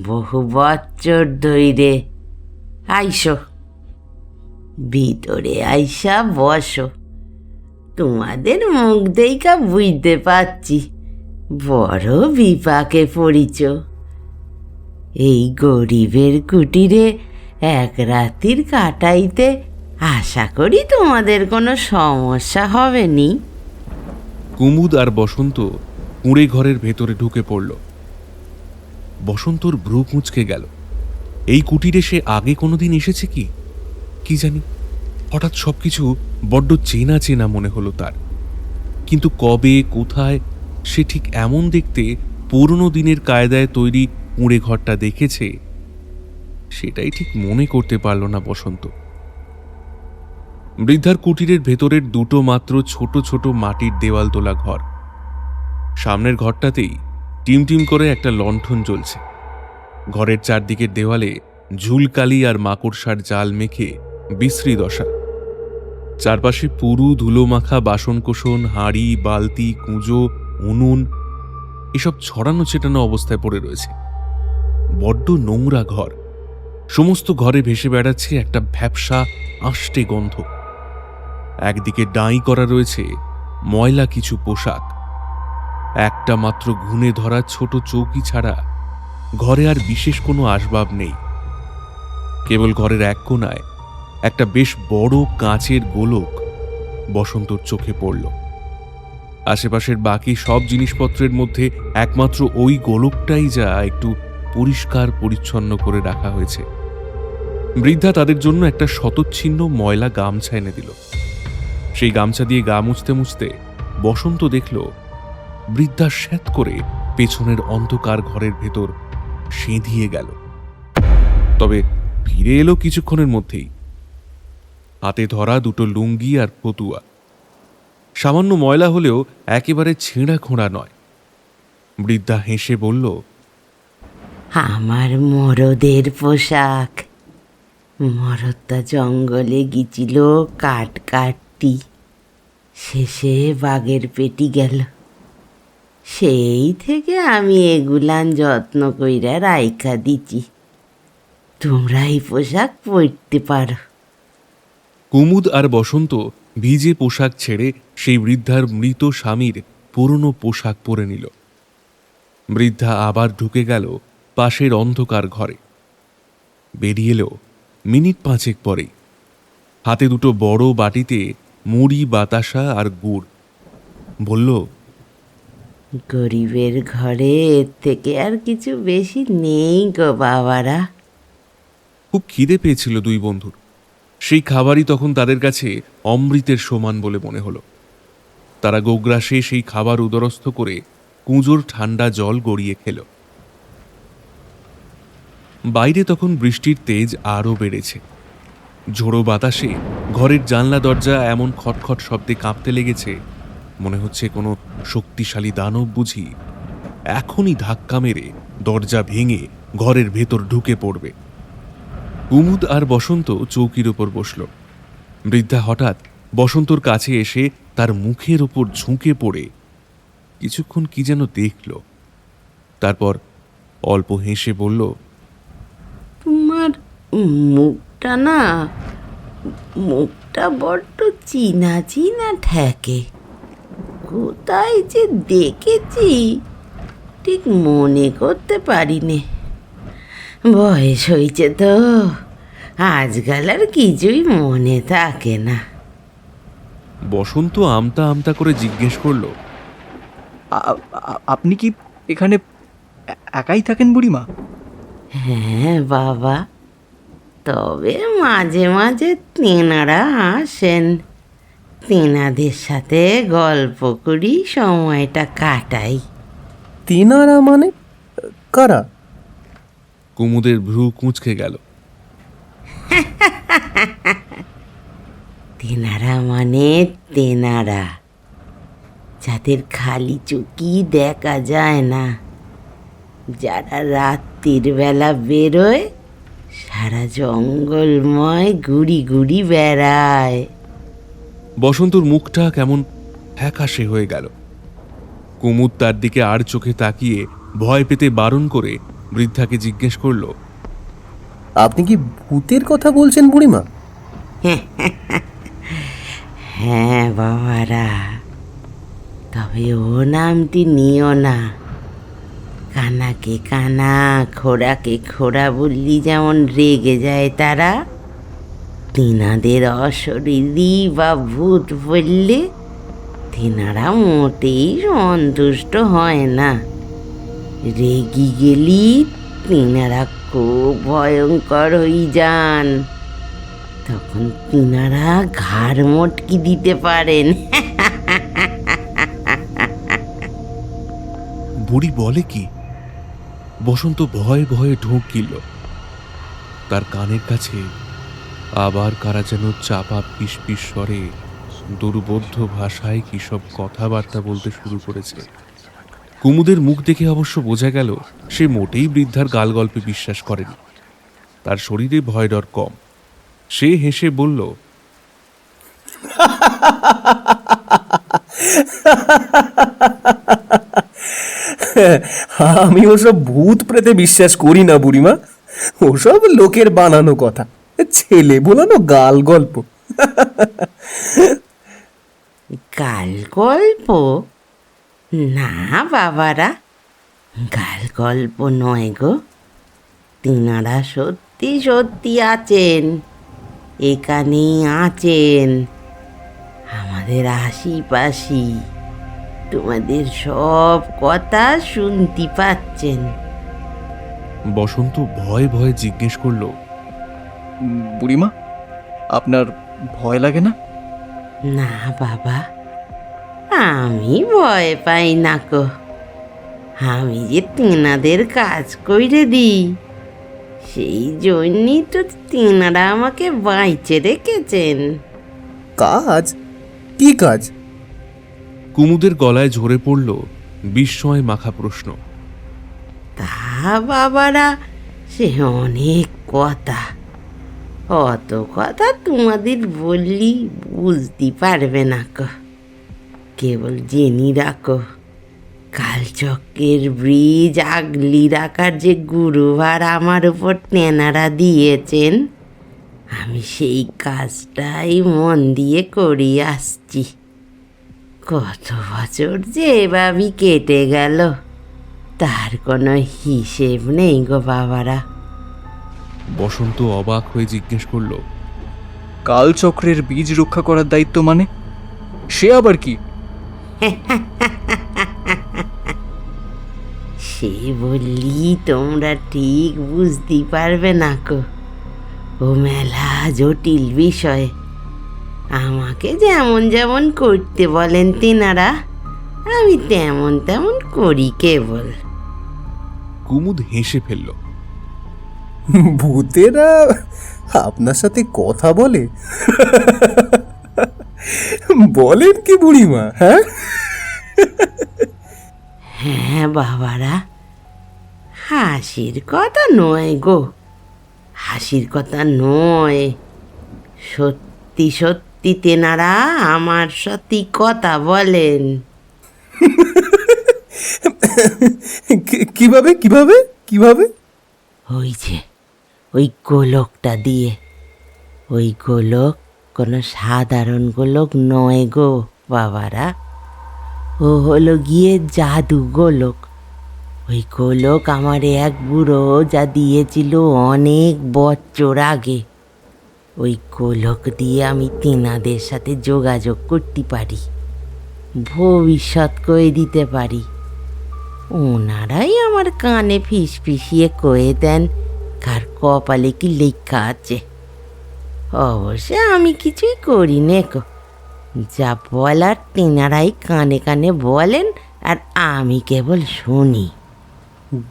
বহু বছর ধরে। আইসো, ভিতরে আইসা বসো। তোমাদের মুখ দেইকা বুঝতে পারছি বড় বিপাকে পড়িছ। এই গরিবের কুটিরে এক রাতির কাটাইতে আশা করি তোমাদের কোনো সমস্যা হবে নি। কুমুদ আর বসন্ত কুঁড়ে ঘরের ভেতরে ঢুকে পড়ল। বসন্তর ভ্রু কুঁচকে গেল। এই কুটিরে সে আগে কোনোদিন এসেছে কি কি জানি, হঠাৎ সবকিছু বড্ড চেনা চেনা মনে হলো তার। কিন্তু কবে কোথায় সে ঠিক এমন দেখতে পুরনো দিনের কায়দায় তৈরি কুঁড়ে ঘরটা দেখেছে সেটাই ঠিক মনে করতে পারল না বসন্ত। বৃদ্ধার কুটিরের ভেতরের দুটো মাত্র ছোট ছোট মাটির দেওয়াল তোলা ঘর। সামনের ঘরটাতেই টিমটিম করে একটা লণ্ঠন জ্বলছে। ঘরের চারদিকের দেওয়ালে ঝুলকালি আর মাকড়সার জাল মেখে বিশ্রী দশা। চারপাশে পুরু ধুলো মাখা বাসনকোসন, হাঁড়ি, বালতি, কুঁজো, উনুন এসব ছড়ানো ছেটানো অবস্থায় পড়ে রয়েছে। বড্ড নোংরা ঘর, সমস্ত ঘরে ভেসে বেড়াচ্ছে একটা ভ্যাপসা আষ্টে গন্ধ। একদিকে ডাঁই করা রয়েছে ময়লা কিছু পোশাক। একটা মাত্র ঘুণে ধরা ছোট চৌকি ছাড়া ঘরে আর বিশেষ কোনো আসবাব নেই। কেবল ঘরের এক কোণায় একটা বেশ বড় কাঁচের গোলক বসন্তর চোখে পড়ল। আশেপাশের বাকি সব জিনিসপত্রের মধ্যে একমাত্র ওই গোলকটাই যা একটু পরিষ্কার পরিচ্ছন্ন করে রাখা হয়েছে। বৃদ্ধা তাদের জন্য একটা শতচ্ছিন্ন ময়লা গামছা এনে দিল। সেই গামছা দিয়ে গা মুছতে মুছতে বসন্ত দেখল বৃদ্ধা শ্যাত করে পেছনের অন্ধকার ঘরের ভেতর সেঁধিয়ে গেল। তবে ফিরে এলো কিছুক্ষণের মধ্যেই, হাতে ধরা দুটো লুঙ্গি আর ফতুয়া। সামান্য ময়লা হলেও একেবারে ছেঁড়া খোঁড়া নয়। বৃদ্ধা হেসে বলল, আমার মরদের পোশাক। মরদটা জঙ্গলে গিয়েছিল কাঠ কাটতি, শেষে বাঘের পেটি গেল। সেই থেকে আমি এগুলান যত্ন কইরা রাইখা দিছি। তোমরা এই পোশাক পরতে পারো। কুমুদ আর বসন্ত ভিজে পোশাক ছেড়ে সেই বৃদ্ধার মৃত স্বামীর পুরনো পোশাক পরে নিল। বৃদ্ধা আবার ঢুকে গেল পাশের অন্ধকার ঘরে। বেরিয়ে এলো মিনিট 5 পরেই। হাতে দুটো বড় বাটিতে মুড়ি, বাতাসা আর গুড়। বলল, গরিবের ঘরে এর থেকে আর কিছু বেশি নেই গো বাবারা। খুব খিদে পেয়েছিল দুই বন্ধুর। সেই খাবারই তখন তাদের কাছে অমৃতের সমান বলে মনে হলো। তারা গোগ্রাসে সেই খাবার উদরস্থ করে কুঁজোর ঠান্ডা জল গড়িয়ে খেল। বাইরে তখন বৃষ্টির তেজ আরও বেড়েছে। ঝোড়ো বাতাসে ঘরের জানলা দরজা এমন খটখট শব্দে কাঁপতে লেগেছে, মনে হচ্ছে কোনো শক্তিশালী দানব বুঝি এখনই ধাক্কা মেরে দরজা ভেঙে ঘরের ভেতর ঢুকে পড়বে। কুমুদ আর বসন্ত চৌকির ওপর বসল। বৃদ্ধা হঠাৎ বসন্তর কাছে এসে তার মুখের ওপর ঝুঁকে পড়ে কিছুক্ষণ কি যেন দেখল। তারপর অল্প হেসে বলল, তোমার মুখটা না, মুখটা বড্ড চিনা চিনা ঠেকে। কোথায় যে দেখেছি ঠিক মনে করতে পারিনে। বয়স হয়েছে তো, আজকাল আর কিছুই মনে থাকে না। বসন্ত আমতা আমতা করে জিজ্ঞেস করল, আপনি কি এখানে একাই থাকেন বুড়িমা? হ্যাঁ বাবা, তবে মাঝে মাঝে তেনারা আসেন। তেনাদের সাথে গল্প করি সময়টা কাটাই। তিনারা মানে কারা? কুমুদের ভ্রু কুঁচকে গেল। তেনারা মানে তেনারা, যাদের খালি চোখই দেখা যায় না, যারা রাত্রির বেলা বেরোয়, সারা জঙ্গলময় ঘুরি ঘুরি বেড়ায়। বসন্তর মুখটা কেমন ফ্যাকাশে হয়ে গেল। কুমুদ তার দিকে আর চোখে তাকিয়ে ভয় পেতে বারণ করে বৃদ্ধাকে জিজ্ঞেস করল, আপনি কি ভূতের কথা বলছেন বুড়িমা? হ্যাঁ বাবারা, তবে ও নামটি নিও না। কানাকে কানা, খোড়াকে খোড়া বললি যেমন রেগে যায় তারা, তিনাদের অশরীরী বা ভূত বললে তিনারা মোটেই সন্তুষ্ট হয় না। রেগে গেলি তিনারা খুব ভয়ঙ্কর হয়ে যান। তখন তিনারা ঘাড় মটকি দিতে পারেন। বুড়ি বলে কি? বসন্ত ভয়ে ভয়ে ঢোক গিলল। তার কানের কাছে আবার কারা যেন চাপা পিসপিস স্বরে দুর্বোধ্য ভাষায় কি সব কথাবার্তা বলতে শুরু করেছে। কুমুদের মুখ দেখে অবশ্য বোঝা গেল সে মোটেই বৃদ্ধার গাল গল্পে বিশ্বাস করেনি। তার শরীরে ভয় ডর কম। সে হেসে বলল, আমি ওসব ভূত প্রেতে বিশ্বাস করি না বুড়িমা। ওসব লোকের বানানো কথা, ছেলে বোলানো গাল গল্প। গাল গল্প? না বাবারা, গাল গল্প নয় গো, তিনারা সত্যি সত্যি আছেন, এখানেই আছেন, আমাদের আশিপাশি, তোমাদের সব কথা শুনতে পাচ্ছেন। বসন্ত ভয়ে ভয়ে জিজ্ঞেস করলো, বুড়িমা, আপনার ভয় লাগে না? না বাবা, আমি ভয় পাই না কো, আমি যে তেনাদের কাজ কইরে দিই, সেই জন্যই তো তেনারা আমাকে বাইচে রেখেছেন। কাজ? কি কাজ? কুমুদের গলায় ঝরে পড়ল বিস্ময় মাখা প্রশ্ন। তা বাবারা, সে অনেক কথা, অত কথা তোমাদের বললি বুঝতে পারবে না কো, কেবল জেনে রাখো, কালচক্রের ব্রিজ আগলি রাখার যে গুরুবার আমার উপর তেনারা দিয়েছেন, আমি সেই কাজটাই মন দিয়ে করে আসছি। কত বছর যে এভাবেই কেটে গেল, তার কোনো হিসেব নেই গো বাবারা। বসন্ত অবাক হয়ে জিজ্ঞেস করলো, কালচক্রের বীজ রক্ষা করার দায়িত্ব মানে? সে আবার কি? সে বললি তোমরা ঠিক বুঝতে পারবে না কো, ও মেলা জটিল বিষয়। আমাকে যেমন যেমন করতে বলেন তেনারা, আমি তেমন তেমন করি কেবল। কুমুদ হেসে ফেলল। ভূতেরা আপনার সাথে কথা বলে? বলেন কি বুড়িমা? হ্যাঁ, হ্যাঁ বাবারা, হাসির কথা নয় গো, হাসির কথা নয়, সত্যি সত্যি তেনারা আমার সাথে কথা বলেন। কিভাবে কিভাবে কিভাবে? ওই যে ওই গোলকটা দিয়ে, ওই গোলক কোনো সাধারণ গোলক নয় গো বাবারা, ও হলো গিয়ে জাদু গোলক। ওই গোলক আমার এক বুড়ো যা দিয়েছিল অনেক বছর আগে। ওই গোলক দিয়ে আমি তেনাদের সাথে যোগাযোগ করতে পারি, ভবিষ্যৎ কয়ে দিতে পারি। ওনারাই আমার কানে ফিসফিসিয়ে কয়ে দেন কার কপালে কি লেখা আছে। অবশ্য আমি কিছুই করি নেকো, যা বলার তেনারাই কানে কানে বলেন, আর আমি কেবল শুনি।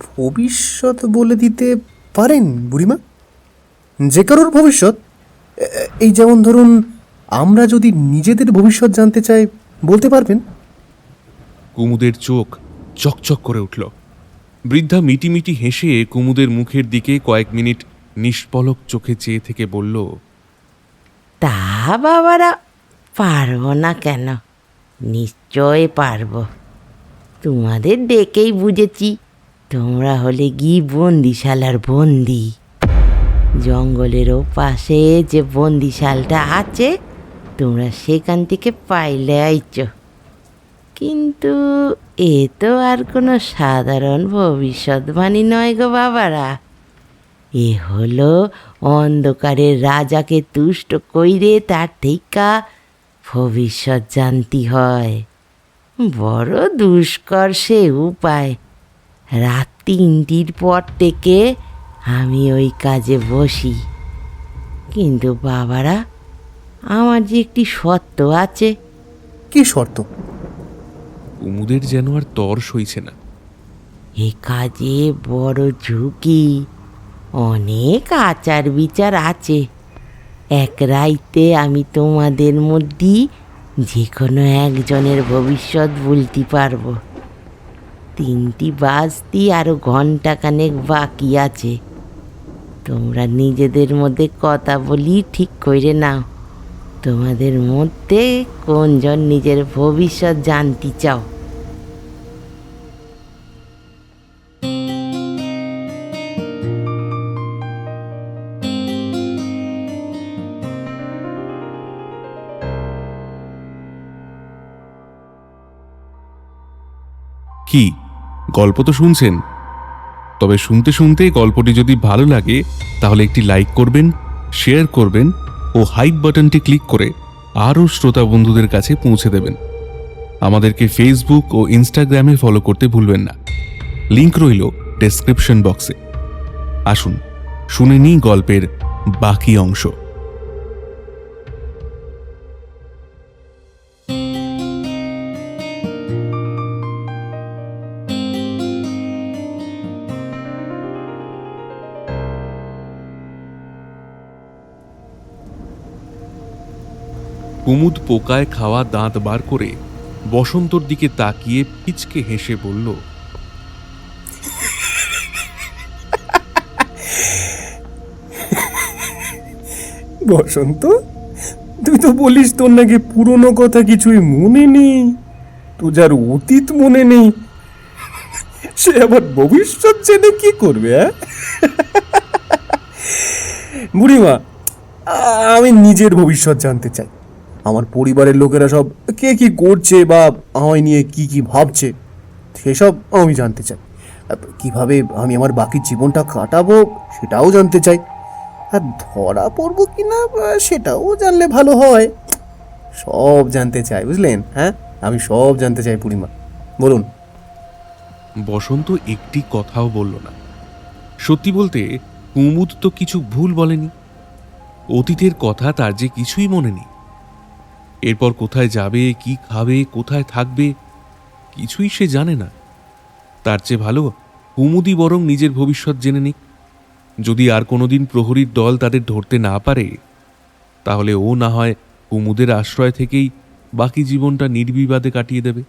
ভবিষ্যৎ বলে দিতে পারেন বুড়িমা? যে কারোর ভবিষ্যৎ? এই যেমন ধরুন, আমরা যদি নিজেদের ভবিষ্যৎ জানতে চাই, বলতে পারবেন? কুমুদের চোখ চকচক করে উঠল। বৃদ্ধা মিটিমিটি হেসে কুমুদের মুখের দিকে কয়েক মিনিট নিষ্পলক চোখে চেয়ে থেকে বলল, তা বাবারা, পারবো না কেন, নিশ্চয় পারবো। তোমাদের দেখেই বুঝেছি তোমরা হলে গি বন্দিশালার বন্দি। জঙ্গলেরও পাশে যে বন্দিশালটা আছে, তোমরা সেখান থেকে পাইলে আইছ। কিন্তু এ তো আর কোনো সাধারণ ভবিষ্যৎবাণী নয় গো বাবারা, এ হলো অন্ধকারের রাজাকে তুষ্ট কইরে তার থেকে ভবিষ্যৎ জানতে হয়। বড় দুষ্কর সে উপায়। রাত 3টির পর থেকে আমি ওই কাজে বসি। কিন্তু বাবারা, আমার যে একটি শর্ত আছে। কি শর্ত? কুমুদের যেন আর তর সইছে না। এ কাজে বড় ঝুঁকি, অনেক আচার বিচার আছে। এক রাইতে আমি তোমাদের মধ্যে যে কোনো একজনের ভবিষ্যৎ বলতে পারবো। 3টি বাজতে আরো ঘন্টাখানেক বাকি আছে। তোমরা নিজেদের মধ্যে কথা বলি ঠিক করে নাও, তোমাদের মধ্যে কোনজন নিজের ভবিষ্যৎ জানতে চাও। কি গল্প তো শুনছেন, তবে শুনতে শুনতে গল্পটি যদি ভালো লাগে তাহলে একটি লাইক করবেন, শেয়ার করবেন ও হাইপ বাটনটি ক্লিক করে আরও শ্রোতা বন্ধুদের কাছে পৌঁছে দেবেন। আমাদেরকে ফেসবুক ও ইনস্টাগ্রামে ফলো করতে ভুলবেন না, লিংক রইল ডেসক্রিপশন বক্সে। আসুন শুনে নিই গল্পের বাকি অংশ। কুমুদ পোকায় খাওয়া দাঁত বার করে বসন্তর দিকে তাকিয়ে পিচকে হেসে বলল, বসন্ত, তুই তো বলিস তোর নাকি পুরনো কথা কিছুই মনে নেই, তো যার অতীত মনে নেই সে আবার ভবিষ্যৎ জেনে কি করবে? বুড়িমা, আমি নিজের ভবিষ্যৎ জানতে চাই। আমার পরিবারের লোকেরা সব কে কি করছে বা আমায় নিয়ে কি কি ভাবছে সেসব আমি জানতে চাই। কিভাবে আমি আমার বাকি জীবনটা কাটাবো সেটাও জানতে চাই। আর ধরা পড়বো কিনা সেটাও জানলে ভালো হয়। সব জানতে চাই, বুঝলেন? হ্যাঁ, আমি সব জানতে চাই বুড়িমা, বলুন। বসন্ত একটি কথাও বলল না। সত্যি বলতে কুমুদ তো কিছু ভুল বলেনি। অতীতের কথা তার যে কিছুই মনে নেই। এরপর কোথায় যাবে, কি খাবে, কোথায় থাকবে কিছুই সে জানে না। তার চেয়ে ভালো কুমুদই বরং নিজের ভবিষ্যৎ জেনে নিক। যদি আর কোনোদিন প্রহরীর দল তাদের ধরতে না পারে তাহলে ও না হয় কুমুদের আশ্রয় থেকেই বাকি জীবনটা নির্বিবাদে কাটিয়ে দেবে।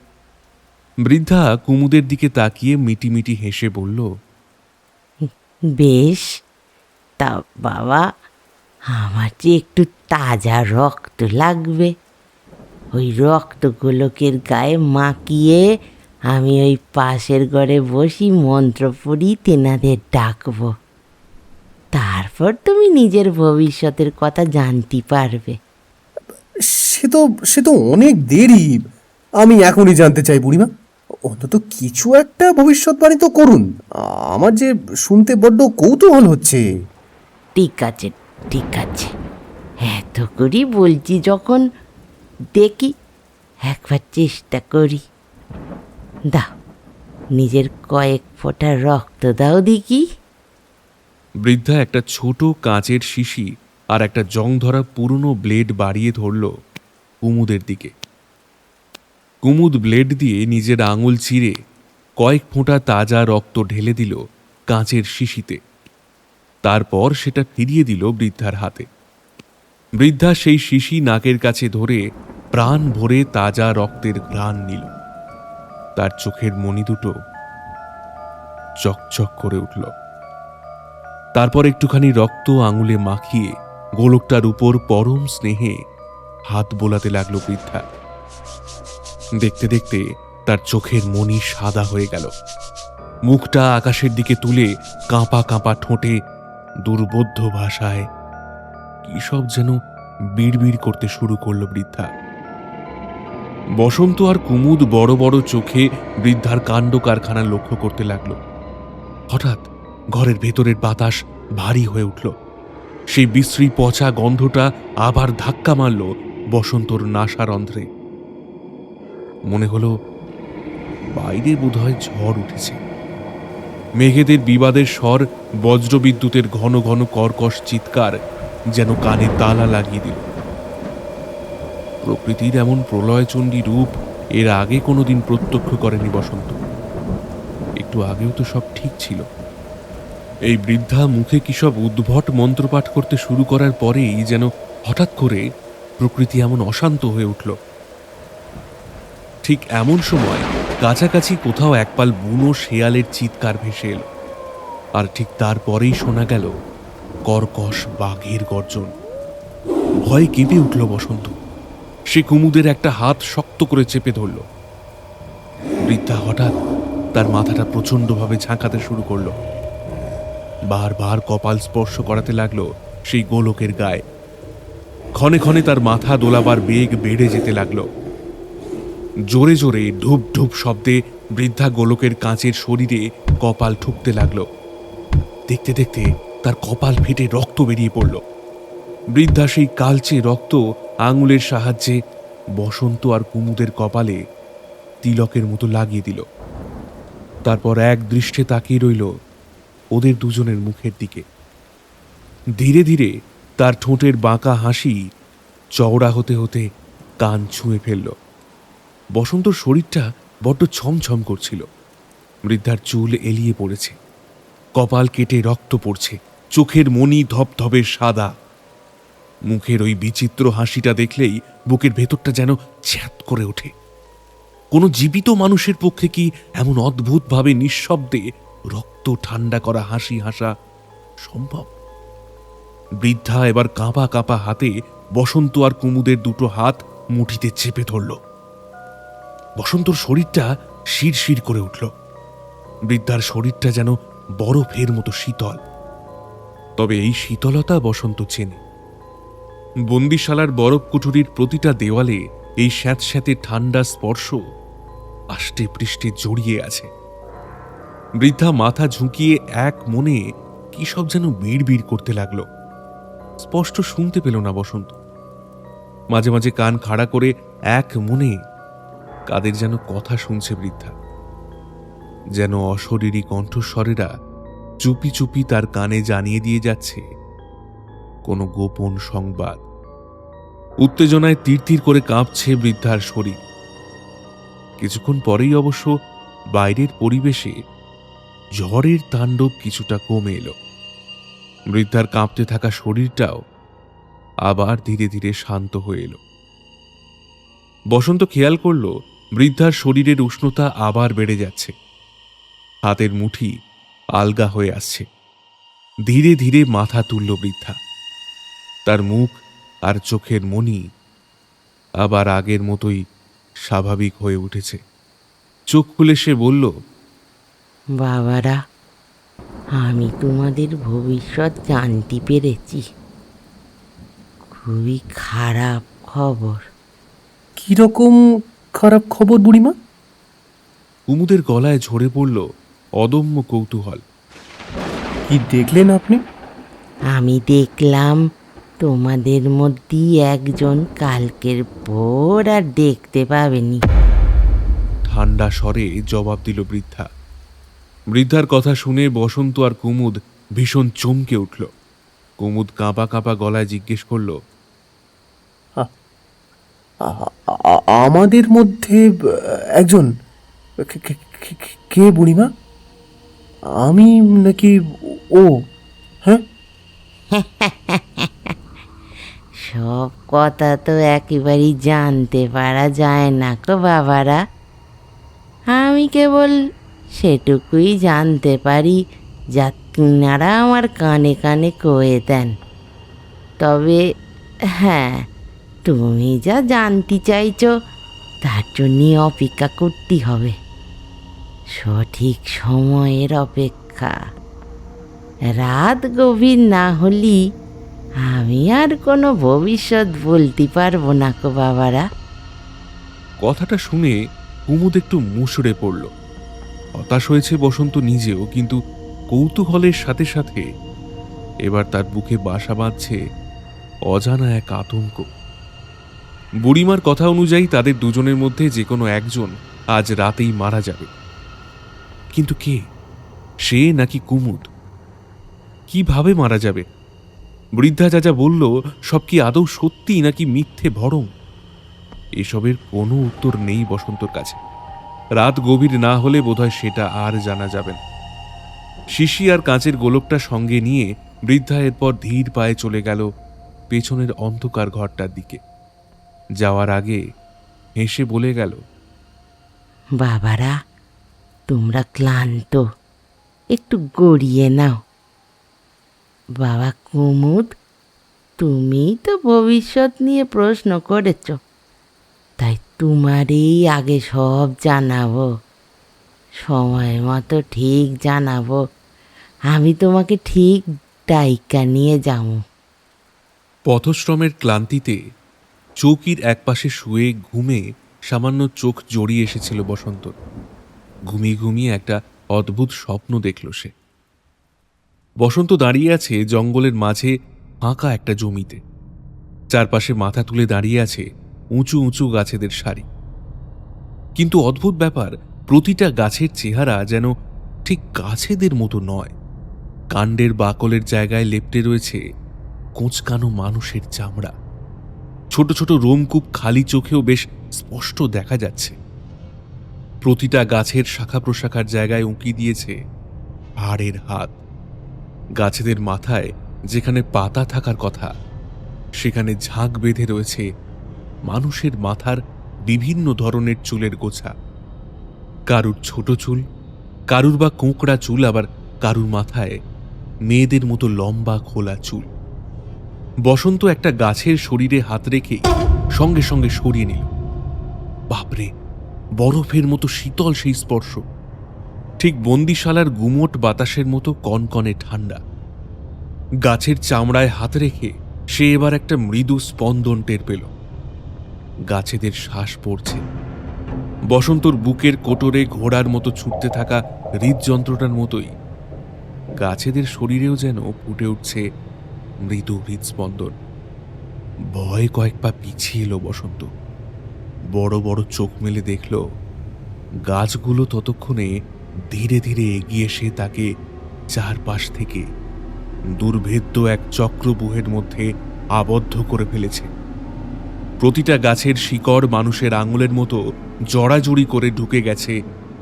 বৃদ্ধা কুমুদের দিকে তাকিয়ে মিটিমিটি হেসে বলল, বেশ, তা বাবা, আমার যে একটু তাজা রক্ত লাগবে। ওই রক্তগুলোকের গায়ে মাখিয়ে আমি ওই পাশের ঘরে বসি মন্ত্র পড়ি, তেনাদের ডাকবো। তারপর তুমি নিজের ভবিষ্যতের কথা জানতে পারবে। সে তো অনেক দেরি। আমি এখনই জানতে চাই বুড়িমা, অন্তত কিছু একটা ভবিষ্যৎবাণী তো করুন। আমার যে শুনতে বড্ড কৌতূহল হচ্ছে। ঠিক আছে, ঠিক আছে, এত করি বলছি যখন, দেখি একবার চেষ্টা করি। দাও, নিজের কয়েক ফোঁটা রক্ত দাও দেখি। বৃদ্ধা একটা ছোট কাঁচের শিশি আর একটা জং ধরা পুরনো ব্লেড বাড়িয়ে ধরল কুমুদের দিকে। কুমুদ ব্লেড দিয়ে নিজের আঙুল চিরে কয়েক ফোঁটা তাজা রক্ত ঢেলে দিল কাঁচের শিশিতে। তারপর সেটা ফিরিয়ে দিল বৃদ্ধার হাতে। বৃদ্ধা সেই শিশি নাকের কাছে ধরে প্রাণ ভরে তাজা রক্তের ঘ্রাণ নিল। তার চোখের মণি দুটো চকচক করে উঠল। তারপর একটুখানি রক্ত আঙুলে মাখিয়ে গোলকটার উপর পরম স্নেহে হাত বোলাতে লাগলো বৃদ্ধা। দেখতে দেখতে তার চোখের মণি সাদা হয়ে গেল। মুখটা আকাশের দিকে তুলে কাঁপা কাঁপা ঠোঁটে দুর্বোধ্য ভাষায় কি সব যেন বিড়বিড় করতে শুরু করলো বৃদ্ধা। বসন্ত আর কুমুদ বড় বড় চোখে বৃদ্ধার কাণ্ড কারখানা লক্ষ্য করতে লাগলো। হঠাৎ ঘরের ভেতরের বাতাস ভারী হয়ে উঠল। সেই বিশ্রী পচা গন্ধটা আবার ধাক্কা মারল বসন্তর নাসারন্ধ্রে। মনে হলো বাইরে বোধহয় ঝড় উঠেছে। মেঘেদের বিবাদের স্বর, বজ্রবিদ্যুতের ঘন ঘন কর্কশ চিৎকার যেন কানে তালা লাগিয়ে দিল। প্রকৃতির এমন প্রলয়চণ্ডী রূপ এর আগে কোনোদিন প্রত্যক্ষ করেনি বসন্ত। একটু আগেও তো সব ঠিক ছিল। এই বৃদ্ধা মুখে কি সব উদ্ভট মন্ত্রপাঠ করতে শুরু করার পরেই যেন হঠাৎ করে প্রকৃতি এমন অশান্ত হয়ে উঠল। ঠিক এমন সময় কাছাকাছি কোথাও একপাল বুনো শেয়ালের চিৎকার ভেসে এলো। আর ঠিক তারপরেই শোনা গেল কর্কশ বাঘের গর্জন। ভয়ে কেঁপে উঠল বসন্ত। সে কুমুদের একটা হাত শক্ত করে চেপে ধরল। বৃদ্ধা হঠাৎ তার মাথাটা প্রচণ্ডভাবে ঝাঁকাতে শুরু করল। বারবার কপাল স্পর্শ করাতে লাগলো সেই গোলকের গায়ে। ক্ষণে ক্ষণে তার মাথা দোলাবার বেগ বেড়ে যেতে লাগলো। জোরে জোরে ধূপ ধূপ শব্দে বৃদ্ধা গোলকের কাঁচের শরীরে কপাল ঠুকতে লাগলো। দেখতে দেখতে তার কপাল ফেটে রক্ত বেরিয়ে পড়ল। বৃদ্ধা সেই কালচে রক্ত আঙুলের সাহায্যে বসন্ত আর কুমুদের কপালে তিলকের মতো লাগিয়ে দিল। তারপর এক দৃষ্টে তাকিয়ে রইল ওদের দুজনের মুখের দিকে। ধীরে ধীরে তার ঠোঁটের বাঁকা হাসি চওড়া হতে হতে কান ছুঁয়ে ফেলল। বসন্তর শরীরটা বড্ড ছমছম করছিল। বৃদ্ধার চুল এলিয়ে পড়েছে, কপাল কেটে রক্ত পড়ছে, চোখের মণি ধপধপে সাদা। মুখের ওই বিচিত্র হাসিটা দেখলেই বুকের ভেতরটা যেন ছ্যাঁত করে ওঠে। কোনো জীবিত মানুষের পক্ষে কি এমন অদ্ভুতভাবে নিঃশব্দে রক্ত ঠান্ডা করা হাসি হাসা সম্ভব? বৃদ্ধা এবার কাঁপা কাঁপা হাতে বসন্ত আর কুমুদের দুটো হাত মুঠিতে চেপে ধরল। বসন্তর শরীরটা শিরশির করে উঠল। বৃদ্ধার শরীরটা যেন বরফের মতো শীতল। তবে এই শীতলতা বসন্ত চেনে। বন্দিশালার বরফ কুঠুরির প্রতিটা দেওয়ালে এই স্যাঁতস্যাঁতে ঠান্ডা স্পর্শ আষ্টে পৃষ্ঠে জড়িয়ে আছে। বৃদ্ধা মাথা ঝুঁকিয়ে এক মনে কি সব যেন বিড়বিড় করতে লাগলো। স্পষ্ট শুনতে পেল না বসন্ত। মাঝে মাঝে কান খাড়া করে এক মনে কাদের যেন কথা শুনছে বৃদ্ধা। যেন অশরীরী কণ্ঠস্বরেরা চুপি চুপি তার কানে জানিয়ে দিয়ে যাচ্ছে কোনো গোপন সংবাদ। উত্তেজনায় তিরতির করে কাঁপছে বৃদ্ধার শরীর। কিছুক্ষণ পরেই অবশ্য বাইরের পরিবেশে ঝড়ের তাণ্ডব কিছুটা কমে এলো। বৃদ্ধার কাঁপতে থাকা শরীরটাও আবার ধীরে ধীরে শান্ত হয়ে এলো। বসন্ত খেয়াল করল বৃদ্ধার শরীরের উষ্ণতা আবার বেড়ে যাচ্ছে। হাতের মুঠি আলগা হয়ে আসছে। ধীরে ধীরে মাথা তুলল বৃদ্ধা। তার মুখ আর চোখের মণি আবার আগের মতোই স্বাভাবিক হয়ে উঠেছে। চোখ খুলে সে বলল, বাবারা, আমি তোমাদের ভবিষ্যৎ জানতে পেরেছি। খুবই খারাপ খবর। কিরকম খারাপ খবর বুড়িমা? কুমুদের গলায় ঝরে পড়ল অদম্য কৌতূহল। কি দেখলেন আপনি? আমি দেখলাম তোমাদের মধ্যেই একজন কালকের ভোর আর দেখতে পাবেনি। ঠান্ডা স্বরে জবাব দিল বৃদ্ধা। বৃদ্ধার কথা শুনে বসন্ত আর কুমুদ ভীষণ চমকে উঠল। কুমুদ কাঁপা কাঁপা গলায় জিজ্ঞেস করল, আমাদের মধ্যে একজন? কে বুড়িমা? আমি নাকি ও? হ্যাঁ, সব কথা তো একেবারেই জানতে পারা যায় না গো বাবারা। আমি কেবল সেটুকুই জানতে পারি যা তিনারা আমার কানে কানে কয়ে দেন। তবে হ্যাঁ, তুমি যা জানতে চাইছো তার জন্যই অপেক্ষা করতে হবে। সঠিক সময়ের অপেক্ষা। রাত গভীর না হলে আমি আর কোনো ভবিষ্যৎ বলতে পারবো না গো বাবারা। কথাটা শুনে কুমুদ একটু মুষড়ে পড়ল। হতাশ হয়েছে বসন্ত নিজেও, কিন্তু কৌতূহলের সাথে সাথে এবার তার বুকে বাসা বাঁধছে অজানা এক আতঙ্ক। বুড়িমার কথা অনুযায়ী তাদের দুজনের মধ্যে যে কোনো একজন আজ রাতেই মারা যাবে। কিন্তু কে? সে নাকি কুমুদ? কিভাবে মারা যাবে? বৃদ্ধা যা যা বলল সব কি আদৌ সত্যি নাকি মিথ্যে ভরং? এসবের কোনো উত্তর নেই বসন্তর কাছে। রাত গভীর না হলে বোধহয় সেটা আর জানা যাবে না। শিশি আর কাঁচের গোলকটা সঙ্গে নিয়ে বৃদ্ধা এরপর ধীর পায়ে চলে গেল পেছনের অন্ধকার ঘরটার দিকে। যাওয়ার আগে হেসে বলে গেল, বাবারা, তোমরা ক্লান্ত, একটু গড়িয়ে নাও। বাবা কুমুদ, তুমি তো ভবিষ্যৎ নিয়ে প্রশ্ন করেছ, তাই তোমারই আগে সব জানাবো। সময় মতো ঠিক জানাবো। আমি তোমাকে ঠিক ডাইকা নিয়ে যাবো। পথশ্রমের ক্লান্তিতে চৌকির একপাশে শুয়ে ঘুমে সামান্য চোখ জড়িয়ে এসেছিল বসন্ত। ঘুমিয়ে ঘুমিয়ে একটা অদ্ভুত স্বপ্ন দেখল সে। বসন্ত দাঁড়িয়ে আছে জঙ্গলের মাঝে ফাঁকা একটা জমিতে। চারপাশে মাথা তুলে দাঁড়িয়ে আছে উঁচু উঁচু গাছেদের সারি। কিন্তু অদ্ভুত ব্যাপার, প্রতিটা গাছের চেহারা যেন ঠিক গাছেদের মতো নয়। কাণ্ডের বাকলের জায়গায় লেপ্টে রয়েছে কোঁচকানো মানুষের চামড়া। ছোট ছোট রোমকূপ খালি চোখেও বেশ স্পষ্ট দেখা যাচ্ছে। প্রতিটা গাছের শাখা প্রশাখার জায়গায় উঁকি দিয়েছে হাড়ের হাত। গাছেদের মাথায় যেখানে পাতা থাকার কথা, সেখানে ঝাঁক বেঁধে রয়েছে মানুষের মাথার বিভিন্ন ধরনের চুলের গোছা। কারুর ছোট চুল, কারুর বা কোঁকড়া চুল, আবার কারুর মাথায় মেয়েদের মতো লম্বা খোলা চুল। বসন্ত একটা গাছের শরীরে হাত রেখে সঙ্গে সঙ্গে সরিয়ে নিল। বাপরে, বরফের মতো শীতল সেই স্পর্শ, ঠিক বন্দিশালার গুমোট বাতাসের মতো কনকনে ঠান্ডা। গাছের চামড়ায় হাত রেখে সে এবার একটা মৃদু স্পন্দন টের পেল। গাছেদের শ্বাস পড়ছে। বসন্তর বুকের কোটরে ঘোড়ার মতো ছুটতে থাকা হৃদযন্ত্রটার মতোই গাছেদের শরীরেও যেন ফুটে উঠছে মৃদু হৃদস্পন্দন। ভয়ে কয়েক পা পিছিয়ে এলো বসন্ত। বড় বড় চোখ মেলে দেখল গাছগুলো ততক্ষণে ধীরে ধীরে এগিয়ে এসে তাকে চারপাশ থেকে দুর্ভেদ্য এক চক্রব্যূহের মধ্যে আবদ্ধ করে ফেলেছে। প্রতিটা গাছের শিকড় মানুষের আঙুলের মতো জড়াজড়ি করে ঢুকে গেছে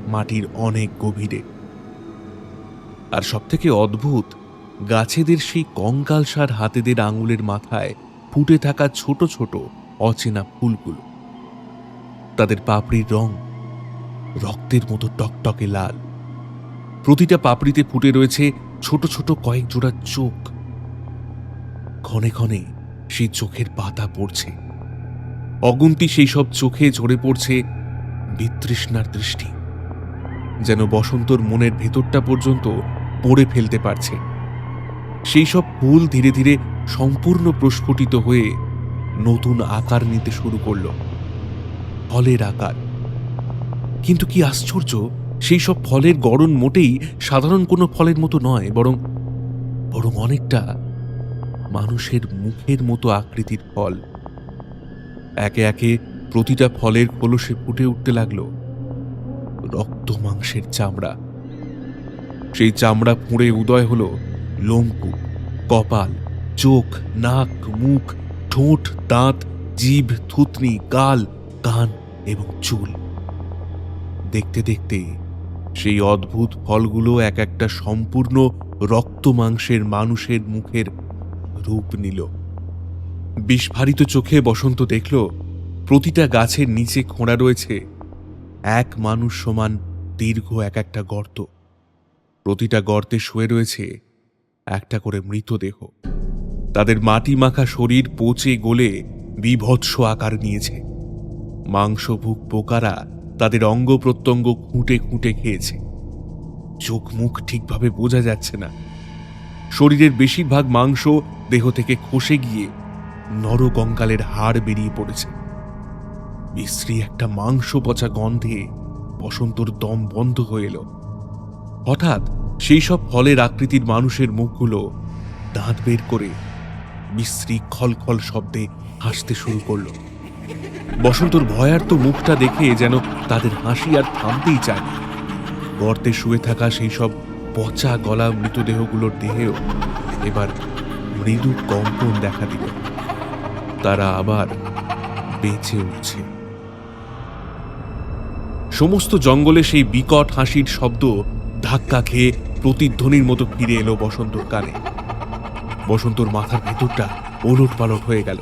মাটির অনেক গভীরে। আর সবথেকে অদ্ভুত, গাছেদের সেই কঙ্কালসার হাতেদের আঙুলের মাথায় ফুটে থাকা ছোট ছোট অচেনা ফুলগুলো। তাদের পাপড়ির রং রক্তের মতো টকটকে লাল। প্রতিটা পাপড়িতে ফুটে রয়েছে ছোট ছোট কয়েক জোড়া চোখ। ক্ষণে ক্ষণে সেই চোখের পাতা পড়ছে। অগুন্তি সেই সব চোখে ঝরে পড়ছে বিতৃষ্ণার দৃষ্টি, যেন বসন্তর মনের ভেতরটা পর্যন্ত পড়ে ফেলতে পারছে। সেই সব ফুল ধীরে ধীরে সম্পূর্ণ প্রস্ফুটিত হয়ে নতুন আকার নিতে শুরু করল, ফলের আকার। কিন্তু কি আশ্চর্য, সেই সব ফলের গড়ন মোটেই সাধারণ কোনো ফলের মতো নয়, বরং অনেকটা মানুষের মুখের মতো আকৃতির ফল। একে একে প্রতিটা ফলের কলসে ফুটে উঠতে লাগলো রক্ত মাংসের চামড়া। সেই চামড়া ফুঁড়ে উদয় হলো লোমকূপ, কপাল, চোখ, নাক, মুখ, ঠোঁট, দাঁত, জিভ, থুতনি, গাল, কান এবং চুল। দেখতে দেখতে সেই অদ্ভুত ফলগুলো এক একটা সম্পূর্ণ রক্ত মাংসের মানুষের মুখের রূপ নিল। বিস্ফারিত চোখে বসন্ত দেখল প্রতিটা গাছের নিচে খোঁড়া রয়েছে এক মানুষ সমান দীর্ঘ এক একটা গর্ত। প্রতিটা গর্তে শুয়ে রয়েছে একটা করে মৃতদেহ। তাদের মাটি মাখা শরীর পচে গলে বীভৎস আকার নিয়েছে। মাংসভুক পোকারা তাদের অঙ্গ প্রত্যঙ্গ খুঁটে খুঁটে খেয়েছে। চোখ মুখ ঠিকভাবে বোঝা যাচ্ছে না। শরীরের বেশিরভাগ মাংস দেহ থেকে খসে গিয়ে নরকঙ্কালের হাড় বেরিয়ে পড়েছে। বিশ্রী একটা মাংস পচা গন্ধে বসন্তর দম বন্ধ হয়ে এলো। হঠাৎ সেই সব ফলের আকৃতির মানুষের মুখগুলো দাঁত বের করে বিশ্রী খলখল শব্দে হাসতে শুরু করলো। বসন্তর ভয়ার্ত মুখটা দেখে যেন তাদের হাসি আর থামতেই চায়। গর্তে শুয়ে থাকা সেই সব পচা গলা মৃতদেহগুলোর দেহেও এবার মৃদু কম্পন দেখা দিল। তারা আবার বেঁচে উঠছে। সমস্ত জঙ্গলে সেই বিকট হাসির শব্দ ধাক্কা খেয়ে প্রতিধ্বনির মতো ফিরে এলো বসন্তর কানে। বসন্তর মাথার ভেতরটা ওলট পালট হয়ে গেল।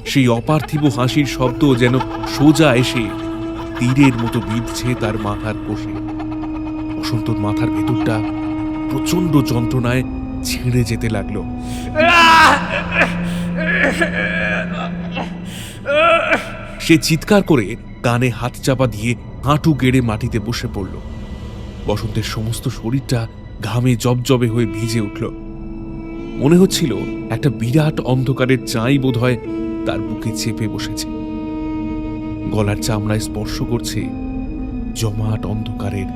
সেই অপার্থিব হাসির শব্দ যেন সোজা এসে তীরের মতো বিঁধছে তার মাথার কোষে। বসন্তর মাথার ভেতরটা প্রচন্ড যন্ত্রণায় ছিঁড়ে যেতে লাগলো। সে চিৎকার করে কানে হাত চাপা দিয়ে হাঁটু গেড়ে মাটিতে বসে পড়ল। বসন্তের সমস্ত শরীরটা ঘামে জবজবে হয়ে ভিজে উঠল। মনে হচ্ছিল একটা বিরাট অন্ধকারের চাই বোধহয় তার বুকে চেপে বসেছে। গলার চামড়ায় স্পর্শ করছে জমাট অন্ধকারের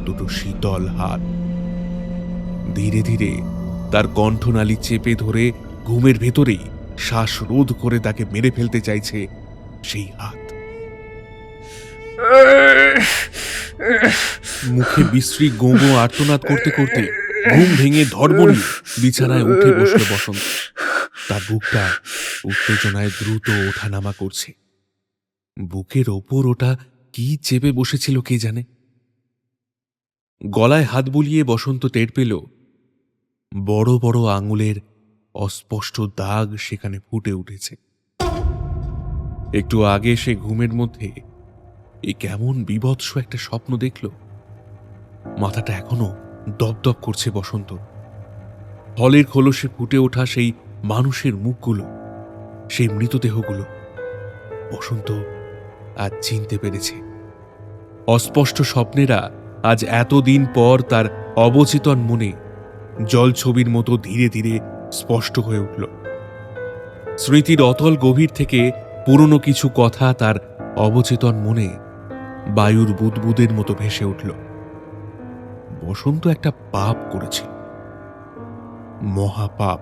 দুটো শীতল হাত। ধীরে ধীরে তার কণ্ঠনালী চেপে ধরে ঘুমের ভেতরেই শ্বাসরোধ করে তাকে মেরে ফেলতে চাইছে সেই হাত। মুখে বিশ্রী গোঁ গোঁ আর্তনাদ করতে করতে ঘুম ভেঙে ধড়বড়িয়ে বিছানায় উঠে বসল বসন্ত। তার বুকটা উত্তেজনায় দ্রুত ওঠানামা করছে। বুকের ওপর ওটা কি চেপে বসেছিল কে জানে। গলায় হাত বুলিয়ে বসন্ত টের পেল বড় বড় আঙুলের অস্পষ্ট দাগ সেখানে ফুটে উঠেছে। একটু আগে সে ঘুমের মধ্যে এই কেমন বীভৎস একটা স্বপ্ন দেখল। মাথাটা এখনো দপদপ করছে বসন্ত। হলের খোলসে ফুটে ওঠা সেই মানুষের মুখগুলো, সেই মৃতদেহগুলো বসন্ত আজ চিনতে পেরেছে। অস্পষ্ট স্বপ্নেরা আজ এতদিন পর তার অবচেতন মনে জলছবির মতো ধীরে ধীরে স্পষ্ট হয়ে উঠল। স্মৃতির অতল গভীর থেকে পুরনো কিছু কথা তার অবচেতন মনে বায়ুর বুদবুদের মতো ভেসে উঠল। বসন্ত একটা পাপ করেছিল, মহাপাপ,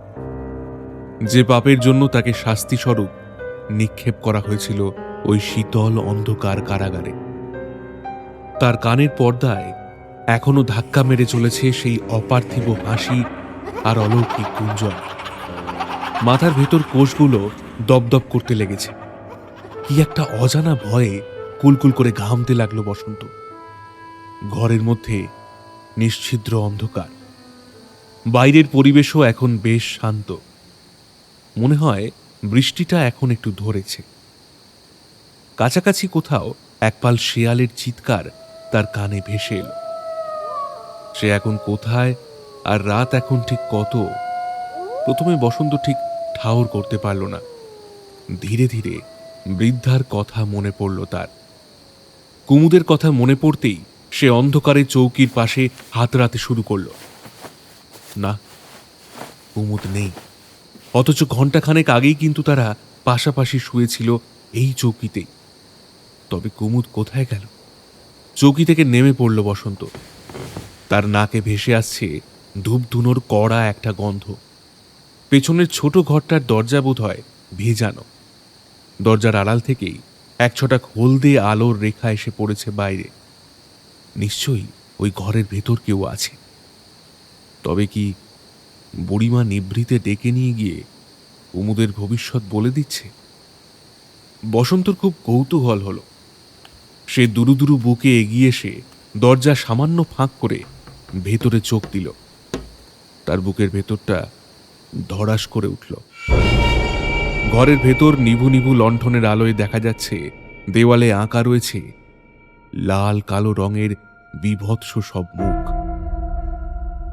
যে পাপের জন্য তাকে শাস্তিস্বরূপ নিক্ষেপ করা হয়েছিল ওই শীতল অন্ধকার কারাগারে। তার কানের পর্দায় এখনো ধাক্কা মেরে চলেছে সেই অপার্থিব হাসি আর অলৌকিক গুঞ্জন। মাথার ভেতর কোষগুলো দপদপ করতে লেগেছে। কি একটা অজানা ভয়ে কুলকুল করে ঘামতে লাগলো বসন্ত। ঘরের মধ্যে নিশ্ছিদ্র অন্ধকার, বাইরের পরিবেশও এখন বেশ শান্ত। মনে হয় বৃষ্টিটা এখন একটু ধরেছে। কাছাকাছি কোথাও একপাল শেয়ালের চিৎকার তার কানে ভেসে এলো। সে এখন কোথায় আর রাত এখন ঠিক কত, প্রথমে বসন্ত ঠিক ঠাউর করতে পারল না। ধীরে ধীরে বৃদ্ধার কথা মনে পড়ল তার। কুমুদের কথা মনে পড়তেই সে অন্ধকারে চৌকির পাশে হাতড়াতে শুরু করল। না, কুমুদ নেই। অথচ ঘণ্টাখানেক আগেই কিন্তু তারা পাশাপাশি শুয়েছিল এই চৌকিতেই। তবে কুমুদ কোথায় গেল? চৌকি থেকে নেমে পড়ল বসন্ত। তার নাকে ভেসে আসছে ধূপধুনোর কড়া একটা গন্ধ। পেছনের ছোট ঘরটার দরজা বোধ হয় ভেজানো। দরজার আড়াল থেকেই এক ছটাক হলদে আলোর রেখা এসে পড়েছে বাইরে। নিশ্চয়ই ওই ঘরের ভেতর কেউ আছে। তবে কি বুড়িমা নিভৃতে ডেকে নিয়ে গিয়ে কুমুদের ভবিষ্যৎ বলে দিচ্ছে? বসন্তর খুব কৌতূহল হল। সে দুরু দুরু বুকে এগিয়ে এসে দরজা সামান্য ফাঁক করে ভেতরে চোখ দিল। তার বুকের ভেতরটা ধড়াস করে উঠল। ঘরের ভেতর নিভু নিভু লণ্ঠনের আলোয় দেখা যাচ্ছে দেওয়ালে আঁকা রয়েছে লাল কালো রঙের বীভৎস সব মুখ।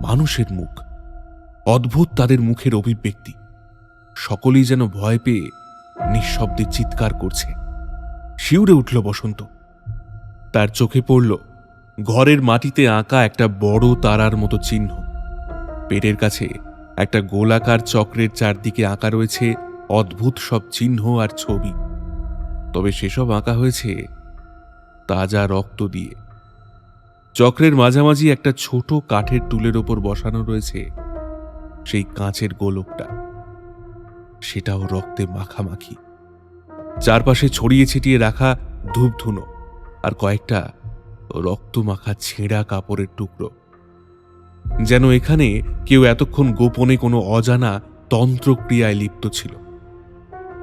মানুষের মুখ। অদ্ভুত তাদের মুখের অভিব্যক্তি। সকলেই যেন ভয় পেয়ে নিঃশব্দে চিৎকার করছে। শিউরে উঠল বসন্ত। তার চোখে পড়ল ঘরের মাটিতে আঁকা একটা বড় তারার মতো চিহ্ন। পেটের কাছে একটা গোলাকার চক্রের চারদিকে আঁকা রয়েছে অদ্ভুত সব চিহ্ন আর ছবি। তবে সেসব আঁকা হয়েছে তাজা রক্ত দিয়ে। চক্রের মাঝামাঝি একটা ছোট কাঠের টুলের ওপর বসানো রয়েছে সেই কাঁচের গোলকটা। সেটাও রক্তে মাখামাখি। চারপাশে ছড়িয়ে ছিটিয়ে রাখা ধূপধুনো আর কয়েকটা রক্ত মাখা ছেঁড়া কাপড়ের টুকরো। যেন এখানে কেউ এতক্ষণ গোপনে কোনো অজানা তন্ত্রক্রিয়ায় লিপ্ত ছিল।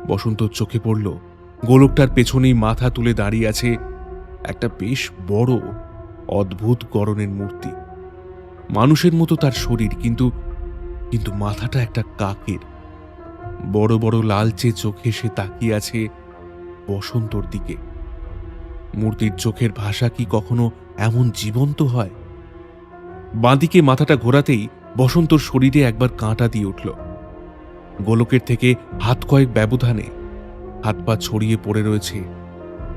বসন্তর চোখে পড়ল গোলকটার পেছনেই মাথা তুলে দাঁড়িয়ে আছে একটা বেশ বড় অদ্ভুত গড়নের মূর্তি। মানুষের মতো তার শরীর, কিন্তু কিন্তু মাথাটা একটা কাকের। বড় বড় লালচে চোখে সে তাকিয়ে আছে বসন্তর দিকে। মূর্তির চোখের ভাষা কি কখনো এমন জীবন্ত হয়? বাঁদিকে মাথাটা ঘোরাতেই বসন্তর শরীরে একবার কাঁটা দিয়ে উঠল। গোলকের থেকে হাত কয়েক ব্যবধানে হাত পা ছড়িয়ে পড়ে রয়েছে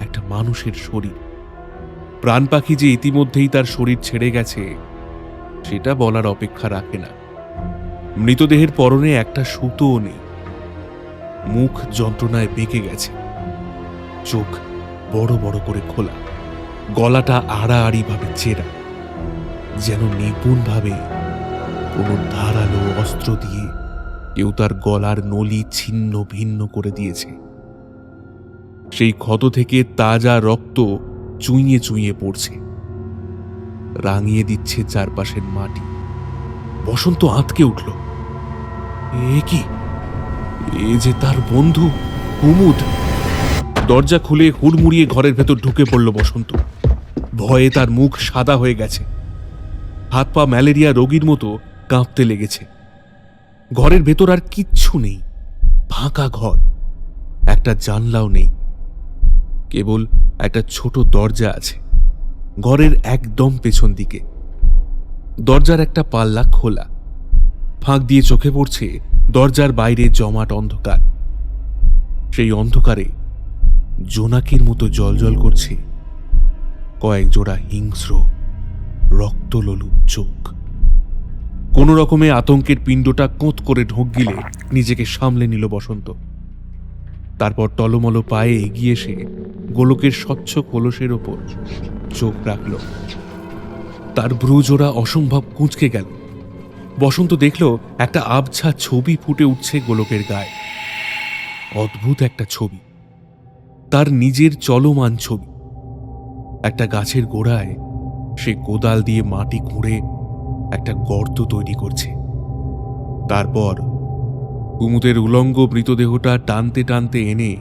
একটা মানুষের শরীর। প্রাণ পাখি যে ইতিমধ্যেই তার শরীর ছেড়ে গেছে সেটা বলার অপেক্ষা রাখে না। মৃতদেহের পরনে একটা সুতোও নেই। মুখ যন্ত্রণায় বেঁকে গেছে, চোখ বড় বড় করে খোলা। গলাটা আড়াআড়িভাবে চেরা, যেন নিপুণভাবে কোনো ধারালো অস্ত্র দিয়ে কেউ তার গলার নলি ছিন্ন ভিন্ন করে দিয়েছে। সেই ক্ষত থেকে তাজা রক্ত চুইয়ে চুইয়ে পড়ছে, রাঙিয়ে দিচ্ছে চারপাশের মাটি। বসন্ত আঁতকে উঠল। এ কি? এ যে তার বন্ধু কুমুদ। দরজা খুলে হুড়মুড়িয়ে ঘরের ভেতর ঢুকে পড়ল বসন্ত। ভয়ে তার মুখ সাদা হয়ে গেছে, হাত পা ম্যালেরিয়া রোগীর মতো কাঁপতে লেগেছে। ঘরের ভেতর আর কিচ্ছু নেই, ফাঁকা ঘর, একটা জানলাও নেই, কেবল একটা ছোট দরজা আছে ঘরের একদম পেছন দিকে। দরজার একটা পাল্লা খোলা, ফাঁক দিয়ে চোখে পড়ছে দরজার বাইরে জমাট অন্ধকার। সেই অন্ধকারে জোনাকির মতো জলজল করছে কয়েক জোড়া হিংস্র রক্তলোলুপ চোখ। কোনো রকমে আতঙ্কের পিণ্ডটা কোঁত করে ঢোক গিলে নিজেকে সামলে নিল বসন্ত। তারপর টলমল পায়ে এগিয়ে এসে গোলকের স্বচ্ছ কলসের ওপর চোখ রাখল। তার ভ্রুজোড়া অসম্ভব কুঁচকে গেল। বসন্ত দেখল একটা আবছা ছবি ফুটে উঠছে গোলকের গায়ে। অদ্ভুত একটা ছবি, তার নিজের চলমান ছবি। একটা গাছের গোড়ায় সে কোদাল দিয়ে মাটি খুঁড়ে একটা গর্ত তৈরি করছে। তারপর কুমুদের উলঙ্গ মৃতদেহটা টানতে টানতে এনে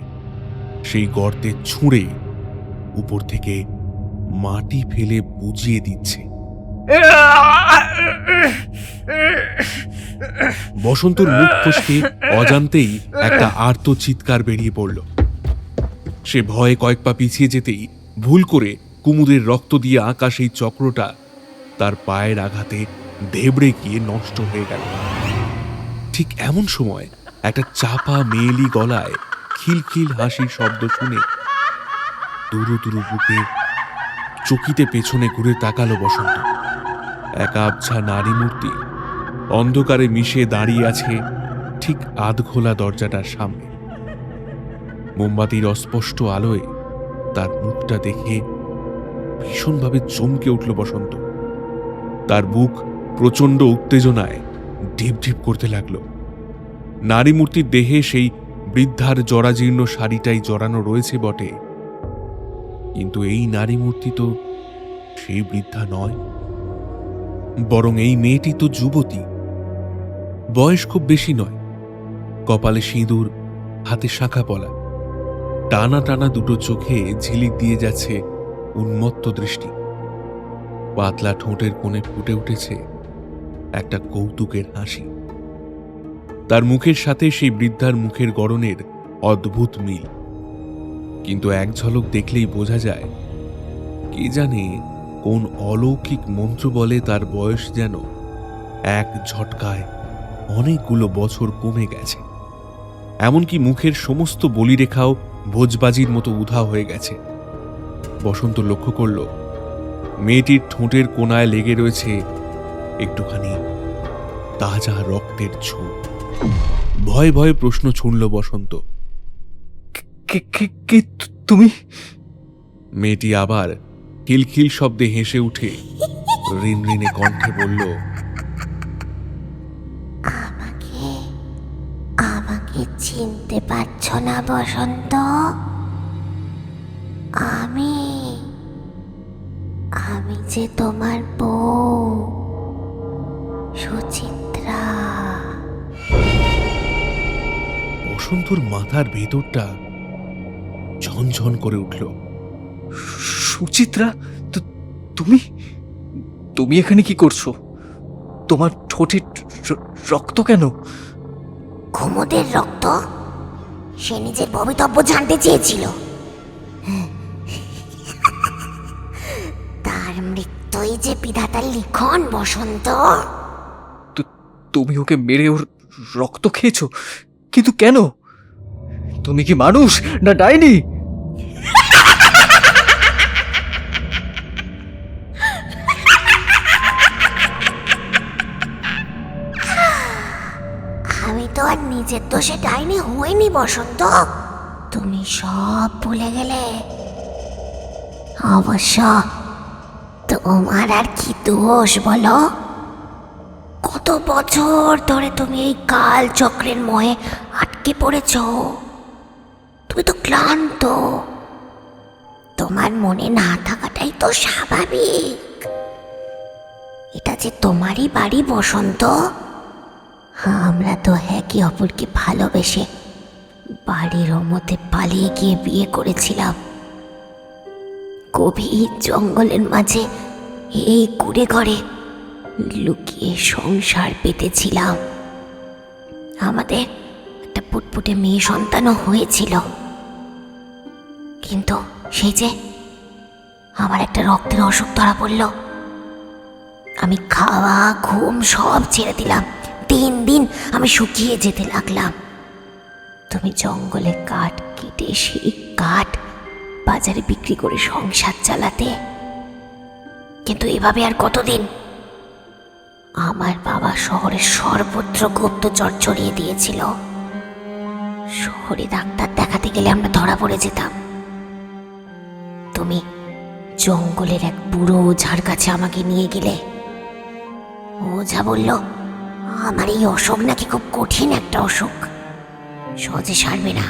সেই গর্তে ছুঁড়ে উপর থেকে মাটি ফেলে বুঝিয়ে দিচ্ছে। বসন্তর মুখ ফসকে অজান্তেই একটা আর্ত চিৎকার বেরিয়ে পড়ল। সে ভয়ে কয়েক পা পিছিয়ে যেতেই ভুল করে কুমুদের রক্ত দিয়ে আঁকা সেই চক্রটা তার পায়ের আঘাতে ধেবড়ে গিয়ে নষ্ট হয়ে গেল। ঠিক এমন সময় একটা চাপা মেয়েলি গলায় খিলখিল হাসির শব্দ শুনে দুরু দুরু বুকে চকিতে পেছনে ঘুরে তাকালো বসন্ত। এক আবছা নারী মূর্তি অন্ধকারে মিশে দাঁড়িয়ে আছে ঠিক আধখোলা দরজাটার সামনে। মোমবাতির অস্পষ্ট আলোয় তার মুখটা দেখে ভীষণভাবে চমকে উঠল বসন্ত। তার বুক প্রচণ্ড উত্তেজনায় ঢিপ ঢিপ করতে লাগল। নারী মূর্তির দেহে সেই বৃদ্ধার জরাজীর্ণ শাড়িটাই জড়ানো রয়েছে বটে, কিন্তু এই নারী মূর্তি তো সেই বৃদ্ধা নয়, বরং এই মেয়েটি তো যুবতী। বয়স খুব বেশি নয়, কপালে সিঁদুর, হাতে শাঁখা পলা, টানা টানা দুটো চোখে ঝিলিক দিয়ে যাচ্ছে উন্মত্ত দৃষ্টি। পাতলা ঠোঁটের কোণে ফুটে উঠেছে একটা কৌতুকের হাসি। তার মুখের সাথে সেই বৃদ্ধার মুখের গড়নের অদ্ভুত মিল, কিন্তু এক ঝলক দেখলেই বোঝা যায় কে জানে কোন অলৌকিক মন্ত্র বলে তার বয়স যেন এক ঝটকায় অনেকগুলো বছর কমে গেছে। এমনকি মুখের সমস্ত বলিরেখাও ভোজবাজির মতো উধাও হয়ে গেছে। বসন্ত লক্ষ্য করল মেয়েটির ঠোঁটের কোণায় লেগে রয়েছে একটুখানি তাজা রক্তের ছোপ। ভয়ে ভয়ে প্রশ্ন ছুঁড়ল বসন্ত, কে তুমি? মেয়েটি আবার খিলখিল শব্দে হেসে উঠে রিনরিনে কণ্ঠে বলল, আমাকে চিনতে পারছ না বসন্ত? আমি যে তোমার বউ সুচিত্রা। বসন্তর মাথার ভেতরটা ঝনঝন করে উঠল। সুচিত্রা, তুমি তুমি এখানে কি করছো? তোমার ঠোঁটে রক্ত কেন? কুমুদের রক্ত? সে নিজের ভবিতব্য জানতে চেয়েছিল। তার মৃত্যুই যে বিধাতার লিখন বসন্ত। তুমি ওকে মেরে ওর রক্ত খেয়েছো, কিন্তু কেন? তুমি কি মানুষ না ডাইনি? আমি তো আর নিজের দোষে ডাইনি হইনি বসন্ত। তুমি সব ভুলে গেলে। অবশ্য তোমার আর কি দোষ বলো? কত বছর ধরে তুমি এই কাল চক্রের মোহে আটকে পড়েছ। তুমি তো ক্লান্ত, তোমার মনে না থাকাটাই তো স্বাভাবিক। এটা যে তোমারই বাড়ি বসন্ত। আমরা তো একে অপরকে ভালোবেসে বাড়ির মধ্যে পালিয়ে গিয়ে বিয়ে করেছিলাম। গভীর জঙ্গলের মাঝে এই কুড়ে ঘরে লুকিয়ে সংসার পেতেছিলাম। আমাদের একটা পুটপুটে মেয়ে সন্তানও হয়েছিল, কিন্তু সেই যে আমার একটা রক্তের অসুখ ধরা পড়ল। আমি খাওয়া ঘুম সব ছেড়ে দিলাম। দিন দিন আমি শুকিয়ে যেতে লাগলাম। তুমি জঙ্গলে কাঠ কেটে সেই কাঠ বাজারে বিক্রি করে সংসার চালাতে। কিন্তু এভাবে আর কতদিন? আমার বাবা শহরের সর্বত্র গুপ্তচর ছড়িয়ে দিয়েছিল। শহরে ডাক্তার দেখাতে গেলে আমরা ধরা পড়ে যেতাম। তুমি জঙ্গলের এক বুড়ো ওঝার কাছে আমাকে নিয়ে গেলে। ওঝা বলল, আমার এই অসুখ নাকি খুব কঠিন একটা অসুখ, সহজে সারবে না।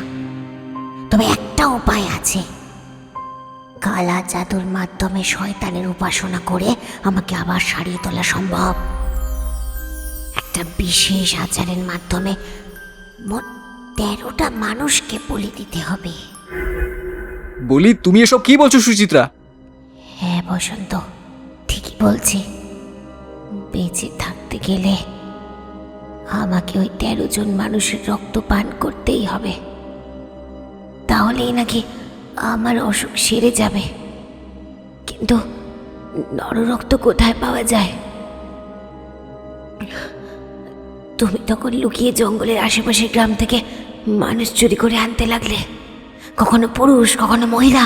তবে একটা উপায় আছে। কালা জাদুর মাধ্যমে শয়তানের উপাসনা করে আমাকে আবার সারিয়ে তোলা সম্ভব। একটা বিশেষ আচারের মাধ্যমে মোট 13টা মানুষকে বলি দিতে হবে। বলি, তুমি এসব কি বলছো সুচিত্রা? হ্যাঁ বসন্ত, ঠিকই বলছি। বেঁচে থাকতে গেলে আমাকে ওই 13 জন মানুষের রক্ত পান করতেই হবে। তাহলেই নাকি আমার অসুখ সেরে যাবে। কিন্তু নররক্ত কোথায় পাওয়া যায়? তুমি তখন লুকিয়ে জঙ্গলের আশেপাশের গ্রাম থেকে মানুষ চুরি করে আনতে লাগলে। কখনো পুরুষ, কখনো মহিলা।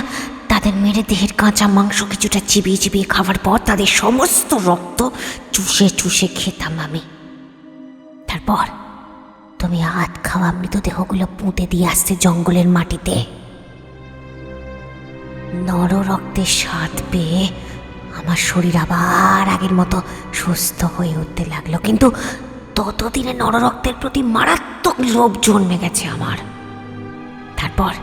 তাদের মেরে দেহের কাঁচা মাংস কিছুটা চিবিয়ে চিবিয়ে খাওয়ার পর তাদের সমস্ত রক্ত চুষে চুষে খেতাম আমি। তারপর তুমি হাত খাওয়া মৃতদেহগুলো পুঁতে দিয়ে আসতে জঙ্গলের মাটিতে। নর রক্তের স্বাদ পেয়ে আমার শরীর আবার আগের মতো সুস্থ হয়ে উঠতে লাগলো। কিন্তু ততদিনে নররক্তের প্রতি মারাত্মক লোভ জন্মে গেছে আমার। তারপর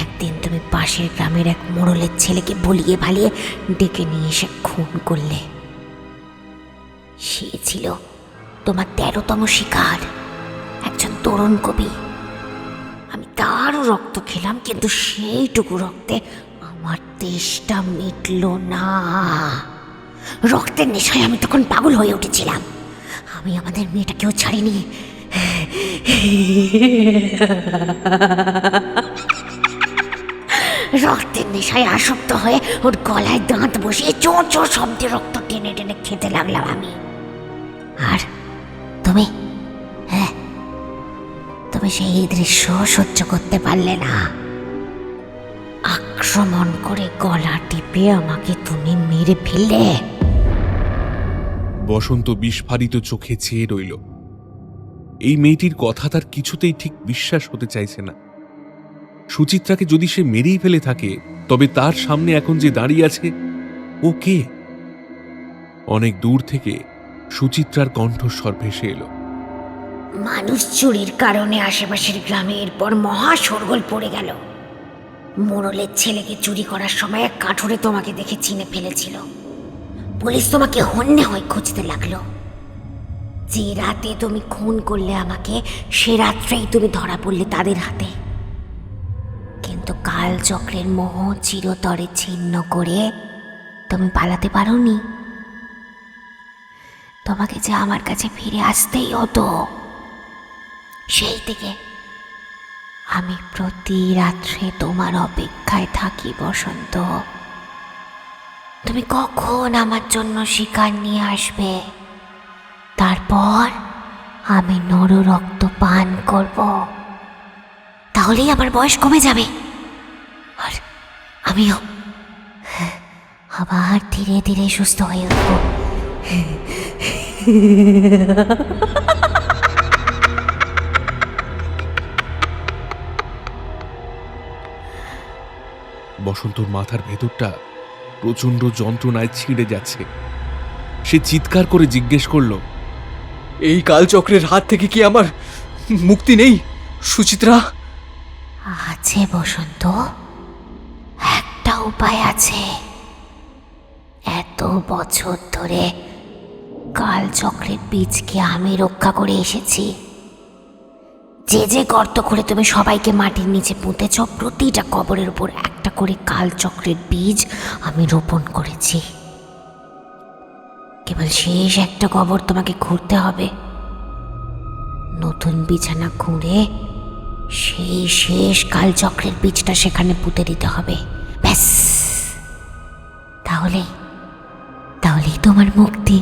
একদিন তুমি পাশের গ্রামের এক মোড়লের ছেলেকে বলিয়ে ভালিয়ে ডেকে নিয়ে এসে খুন করলে। সে ছিল তোমার 13তম শিকার, একজন তরুণ কবি। আমি তারও রক্ত খেলাম, কিন্তু সেইটুকু রক্তে আমার তেষ্টা মিটল না। রক্তের নেশায় আমি তখন পাগল হয়ে উঠেছিলাম। আমি আমাদের মেয়েটাকেও ছাড়িনি। রক্তের নেশায় আসক্ত হয়ে ওর গলায় দাঁত বসিয়ে চোর চোর শব্দে রক্ত টেনে টেনে খেতে লাগলাম আমি। আর তুমি, হ্যাঁ, তুমি সেই দৃশ্য সহ্য করতে পারলে না। আক্রমণ করে গলা টিপে আমাকে তুমি মেরে ফেললে। বসন্ত বিস্ফারিত চোখে চেয়ে রইল। এই মেয়েটির কথা তার কিছুতেই ঠিক বিশ্বাস হতে চাইছে না। সুচিত্রাকে যদি সে মেরেই ফেলে থাকে, তবে তার সামনে এখন যে দাঁড়িয়ে আছে ও কে? অনেক দূর থেকে সুচিত্রার কণ্ঠস্বর ভেসে এলো। মানুষ চুরির কারণে আশেপাশের গ্রামে এরপর মহা শোরগোল পড়ে গেল। মোড়লের ছেলেকে চুরি করার সময় এক কাঠুরে তোমাকে দেখে চিনে ফেলেছিল। পুলিশ তোমাকে হন্যে হয়ে খুঁজতে লাগলো। যে রাতে তুমি খুন করলে আমাকে, সে রাত্রেই তুমি ধরা পড়লে তাদের হাতে। কিন্তু কালচক্রের মোহ চিরতরে ছিন্ন করে তুমি পালাতে পারোনি। তোমাকে যে আমার কাছে ফিরে আসতেই হতো। সেই থেকে আমি প্রতি রাত্রে তোমার অপেক্ষায় থাকি বসন্ত। তুমি কখন আমার জন্য শিকার নিয়ে আসবে? তারপর আমি নররক্ত পান করব। তাহলেই আমার বয়স কমে যাবে, আর আমিও আবার ধীরে ধীরে সুস্থ হয়ে উঠব। বসন্তর মাথার ভেতরটা প্রচণ্ড যন্ত্রণায় ছিঁড়ে যাচ্ছে। সে চিৎকার করে জিজ্ঞেস করলো, এই কালচক্রের হাত থেকে কি আমার মুক্তি নেই সুচিত্রা? আছে বসন্ত, একটা উপায় আছে। এত বছর ধরে কালচক্রের বীজকে আমি রক্ষা করে এসেছি। যে যে গর্ত করে তুমি সবাইকে মাটির নিচে পুঁতেছ, প্রতিটা কবরের উপর একটা করে কালচক্রের বীজ আমি রোপণ করেছি। কেবল শেষ একটা কবর তোমাকে খুঁড়তে হবে, নতুন বিছানা খুঁড়ে সেই শেষ কালচক্রের বীজটা সেখানে পুঁতে দিতে হবে। ব্যাস, তাহলেই তোমার মুক্তি।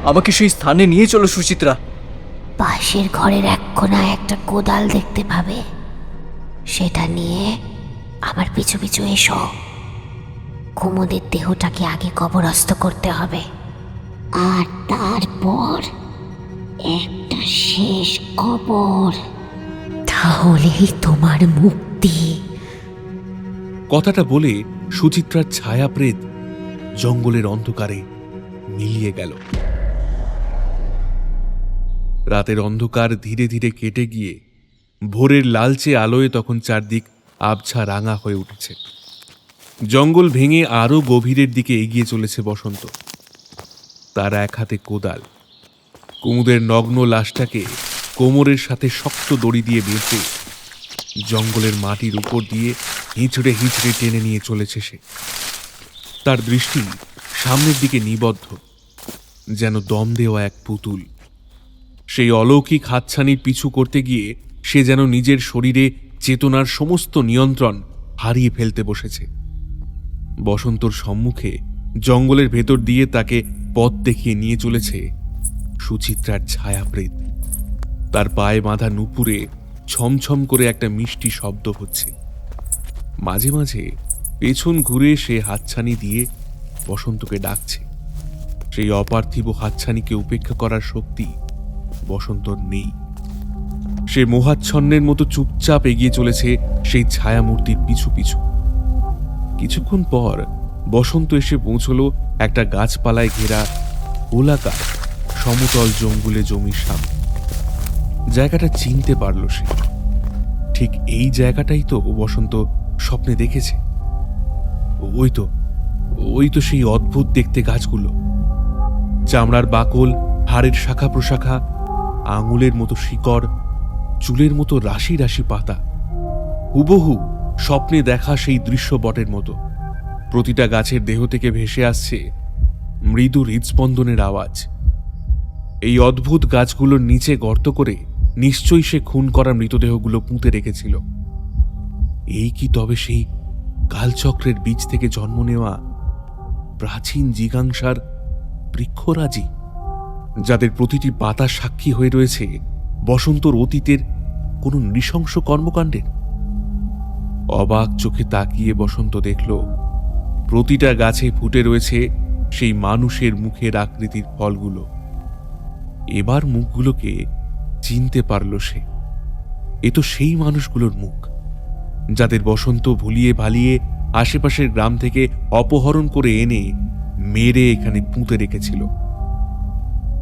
আমাকে সেই স্থানে নিয়ে চলো সুচিত্রা। পাশের ঘরের এক কোণায় একটা কোদাল দেখতে পাবে, সেটা নিয়ে আমার পিছু পিছু এসো। কুমুদের দেহটাকে আগে কবরস্থ করতে হবে, আর তারপর একটা শেষ কবর, তাহলেই তোমার মুক্তি। কথাটা বলে সুচিত্রার ছায়া প্রেত জঙ্গলের অন্ধকারে মিলিয়ে গেল। রাতের অন্ধকার ধীরে ধীরে কেটে গিয়ে ভোরের লালচে আলোয় তখন চারদিক আবছা রাঙা হয়ে উঠেছে। জঙ্গল ভেঙে আরো গভীরের দিকে এগিয়ে চলেছে বসন্ত। তার এক হাতে কোদাল, কুমুদের নগ্ন লাশটাকে কোমরের সাথে শক্ত দড়ি দিয়ে বেঁধে জঙ্গলের মাটির উপর দিয়ে হিঁচড়ে হিঁচড়ে টেনে নিয়ে চলেছে সে। তার দৃষ্টি সামনের দিকে নিবদ্ধ, যেন দম দেওয়া এক পুতুল। সেই অলৌকিক হাতছানির পিছু করতে গিয়ে সে যেন নিজের শরীরে চেতনার সমস্ত নিয়ন্ত্রণ হারিয়ে ফেলতে বসেছে। বসন্তর সম্মুখে জঙ্গলের ভেতর দিয়ে তাকে পথ দেখিয়ে নিয়ে চলেছে সুচিত্রার ছায়াপ্রেত। তার পায়ে বাঁধা নুপুরে ছমছম করে একটা মিষ্টি শব্দ হচ্ছে। মাঝে মাঝে পেছন ঘুরে সে হাতছানি দিয়ে বসন্তকে ডাকছে। সেই অপার্থিব হাতছানিকে উপেক্ষা করার শক্তি বসন্তর নেই। সে মোহাচ্ছন্নের মতো চুপচাপ এগিয়ে চলেছে সেই ছায়ামূর্তির পিছু পিছু। কিছুক্ষণ পর বসন্ত এসে পৌঁছল একটা গাছপালায় ঘেরা গোলাকার সমতল জঙ্গলে জমির সামনে। জায়গাটা চিনতে পারল সে। ঠিক এই জায়গাটাই তো বসন্ত স্বপ্নে দেখেছে। ওই তো সেই অদ্ভুত দেখতে গাছগুলো, চামড়ার বাকল, হাড়ের শাখা প্রশাখা, আঙুলের মতো শিকড়, চুলের মতো রাশি রাশি পাতা, হুবহু স্বপ্নে দেখা সেই দৃশ্যপটের মতো। প্রতিটা গাছের দেহ থেকে ভেসে আসছে মৃদু হৃদস্পন্দনের আওয়াজ। এই অদ্ভুত গাছগুলোর নিচে গর্ত করে নিশ্চয়ই সে খুন করা মৃতদেহগুলো পুঁতে রেখেছিল। এই কি তবে সেই কালচক্রের বীজ থেকে জন্ম নেওয়া প্রাচীন জিজ্ঞাসার বৃক্ষরাজি, যাদের প্রতিটি পাতা সাক্ষী হয়ে রয়েছে বসন্তর অতীতের কোনো নৃশংস কর্মকাণ্ডের? অবাক চোখে তাকিয়ে বসন্ত দেখল প্রতিটা গাছে ফুটে রয়েছে সেই মানুষের মুখের আকৃতির ফলগুলো। এবার মুখগুলোকে চিনতে পারল সে। এ তো সেই মানুষগুলোর মুখ যাদের বসন্ত ভুলিয়ে ভালিয়ে আশেপাশের গ্রাম থেকে অপহরণ করে এনে মেরে এখানে পুঁতে রেখেছিল।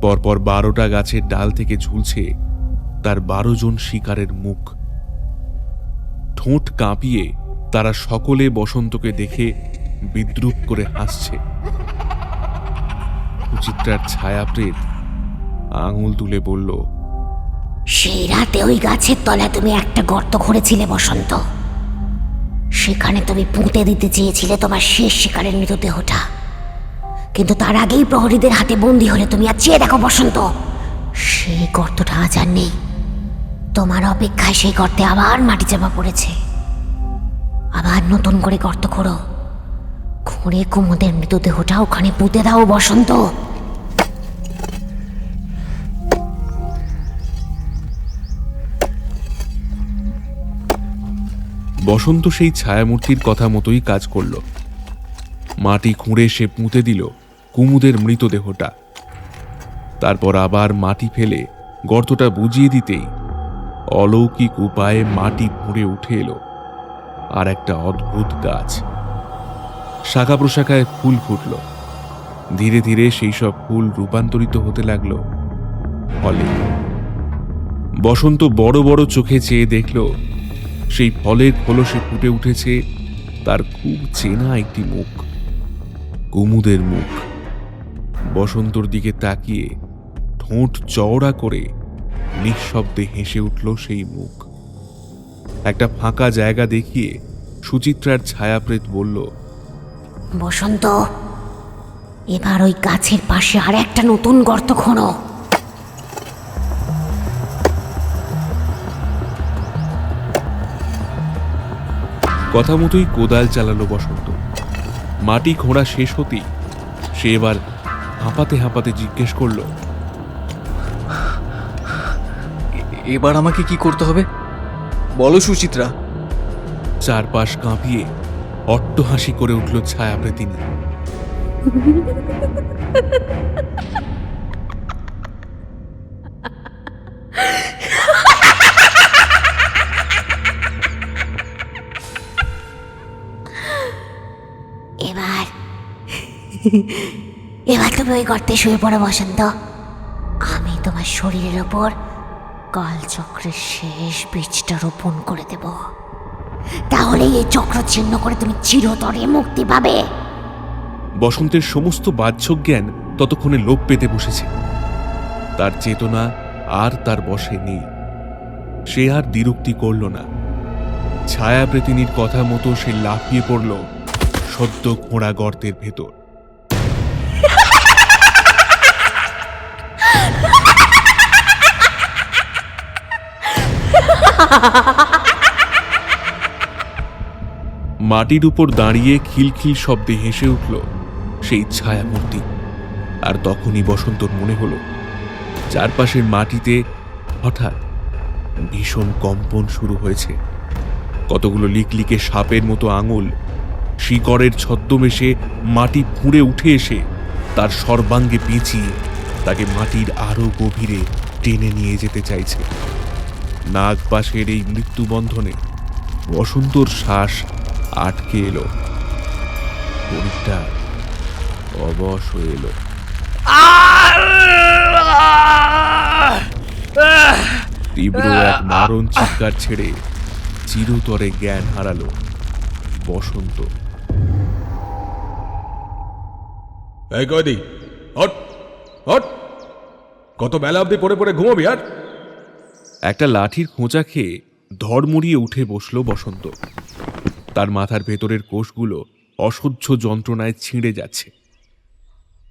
পরপর 12টা গাছের ডাল থেকে ঝুলছে তার 12 জন শিকারের মুখ। ঠোঁট কাঁপিয়ে তারা সকলে বসন্তকে দেখে বিদ্রূপ করে হাসছে। সুচিত্রার ছায়াপ্রেত আঙুল তুলে বলল, সেই রাতে ওই গাছের তলায় তুমি একটা গর্ত খুঁড়েছিলে বসন্ত। সেখানে তুমি পুঁতে দিতে চেয়েছিলে তোমার শেষ শিকারের মৃতদেহটা, কিন্তু তার আগেই প্রহরীদের হাতে বন্দী হলে তুমি। আর চেয়ে দেখো বসন্ত, সেই গর্তটা আজ আর নেই। তোমার অপেক্ষায় সেই গর্তে আবার মাটি চাপা পড়েছে। আবার নতুন করে গর্ত খোঁড়ো, খুঁড়ে কুমুদের মৃতদেহটা ওখানে পুঁতে দাও বসন্ত। বসন্ত সেই ছায়ামূর্তির কথা মতোই কাজ করল। মাটি খুঁড়ে সে পুঁতে দিল কুমুদের মৃতদেহটা। তারপর আবার মাটি ফেলে গর্তটা বুঝিয়ে দিতেই অলৌকিক উপায়ে মাটি ভরে উঠে এলো আর একটা অদ্ভুত গাছ। শাখা প্রশাখায় ফুল ফুটল। ধীরে ধীরে সেই সব ফুল রূপান্তরিত হতে লাগলো ফলে। বসন্ত বড় বড় চোখে চেয়ে দেখল সেই ফলের খোলসে ফুটে উঠেছে তার খুব চেনা একটি মুখ, কুমুদের মুখ। বসন্তর দিকে তাকিয়ে ঠোঁট চওড়া করে নিঃশব্দে হেসে উঠল সেই মুখ। একটা ফাঁকা জায়গা দেখিয়ে সুচিত্রার ছায়াপ্রেত বলল, বসন্ত, এবার ওই গাছের পাশে আর একটা নতুন গর্ত খোঁড়ো। কথা মতোই কোদাল চালালো বসন্ত। মাটি খোঁড়া শেষ হতেই সে এবার হাঁপাতে হাঁপাতে জিজ্ঞেস করল, এবার আমাকে কি করতে হবে বলো সুচিত্রা। চারপাশ কাঁপিয়ে অট্টহাসি করে উঠল ছায়াপ্রেতিনী। এবার এবার তুমি ওই গর্তে শুয়ে পড়ো বসন্ত। আমি তোমার শরীরের ওপর কালচক্রের শেষ বীজটা রোপণ করে দেব। তাহলে এই চক্র ছিন্ন করে তুমি চিরতরে মুক্তি পাবে। বসন্তের সমস্ত বাহ্য জ্ঞান ততক্ষণে লোপ পেতে বসেছে। তার চেতনা আর তার বশে নেই। সে আর দ্বিরুক্তি করল না। ছায়াপ্রেতিনীর কথা মতো সে লাফিয়ে পড়ল সদ্য খোঁড়া গর্তের ভেতর। মাটির উপর দাঁড়িয়ে খিলখিল শব্দে হেসে উঠল সেই ছায়ামূর্তি। আর তখনই বসন্তর মনে হলো চারপাশের মাটিতে হঠাৎ ভীষণ কম্পন শুরু হয়েছে। কতগুলো লিকলিকে সাপের মতো আঙুল শিকড়ের ছদ্মবেশে মাটি ফুঁড়ে উঠে এসে তার সর্বাঙ্গে পেঁচিয়ে তাকে মাটির আরো গভীরে টেনে নিয়ে যেতে চাইছে। নাগপাশের এই মৃত্যুবন্ধনে বসন্তর শ্বাস আটকে এলো। শরীরটা অবশ হয়ে এলো। তীব্র এক মারণ চিৎকার ছেড়ে চিরতরে জ্ঞান হারালো বসন্ত। এই কয়দি, হট হট, কত বেলা অবধি পড়ে পড়ে ঘুমাবি আর? একটা লাঠির খোঁচা খেয়ে ধড়মড়িয়ে উঠে বসল বসন্ত। তার মাথার ভেতরের কোষগুলো অসহ্য যন্ত্রণায় ছিঁড়ে যাচ্ছে।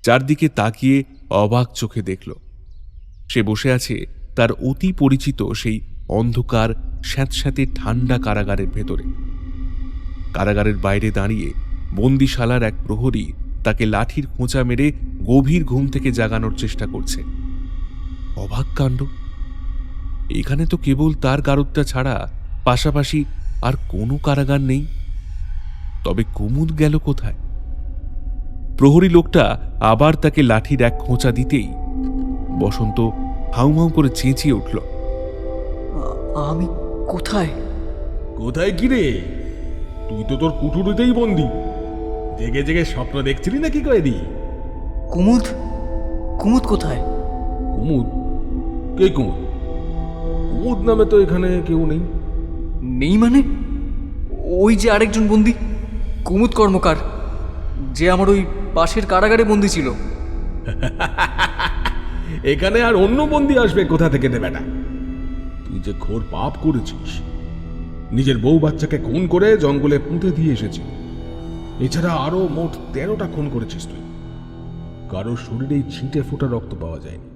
চারদিকে তাকিয়ে অবাক চোখে দেখল সে বসে আছে তার অতি পরিচিত সেই অন্ধকার স্যাঁতস্যাঁতে ঠান্ডা কারাগারের ভেতরে। কারাগারের বাইরে দাঁড়িয়ে বন্দিশালার এক প্রহরী তাকে লাঠির খোঁচা মেরে গভীর ঘুম থেকে জাগানোর চেষ্টা করছে। অবাক কাণ্ড! এখানে তো কেবল তার গারদটা ছাড়া পাশাপাশি আর কোনো কারাগার নেই। তবে কুমুদ গেল কোথায়? প্রহরী লোকটা আবার তাকে লাঠির এক খোঁচা দিতেই বসন্ত হাউমাউ করে চেঁচিয়ে উঠল, আমি কোথায়? কোথায় কি রে? তুই তো তোর কুঠুরিতেই বন্দি। জেগে জেগে স্বপ্ন দেখছিলি নাকি কয়দি? কুমুদ? কুমুদ কোথায়? কুমুদ? কে কুমুদ? কুমুদ নামে তো এখানে কেউ নেই। নেই মানে? ওই যে আরেকজন বন্দি, কুমুদ কর্মকার, যে আমার ওই পাশের কারাগারে বন্দি ছিল। এখানে আর অন্য বন্দি আসবে কোথা থেকে রে বেটা? তুই যে ঘোর পাপ করেছিস। নিজের বউ বাচ্চাকে খুন করে জঙ্গলে পুঁতে দিয়ে এসেছিস। এছাড়া আরো মোট 13টা খুন করেছিস তুই। কারোর শরীরেই ছিটে ফোটা রক্ত পাওয়া যায়নি।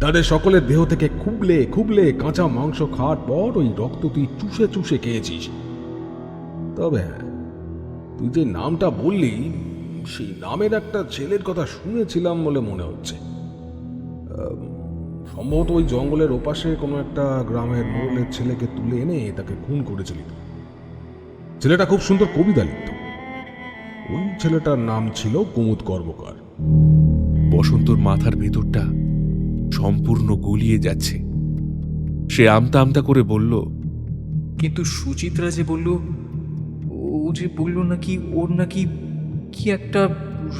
তাদের সকলের দেহ থেকে খুবলে খুবলে কাঁচা মাংস খাওয়ার পর ওই রক্ত তুই চুষে চুষে খেয়েছিস। তবে হ্যাঁ, তুই যে নামটা বললি, সেই নামের একটা ছেলের কথা শুনেছিলাম বলে মনে হচ্ছে। সম্ভবত ওই জঙ্গলের ওপাশে কোনো একটা গ্রামের মোড়লের ছেলেকে তুলে এনে তাকে খুন করেছিলি। ছেলেটা খুব সুন্দর কবিতা লিখত। ওই ছেলেটার নাম ছিল কুমুদ কর্মকার। বসন্তর মাথার ভেতরটা সম্পূর্ণ গলিয়ে যাচ্ছে। সে আমতা আমতা করে বলল, কিন্তু সুচিত্রা যে বলল, ও যে বলল নাকি ওর নাকি কি একটা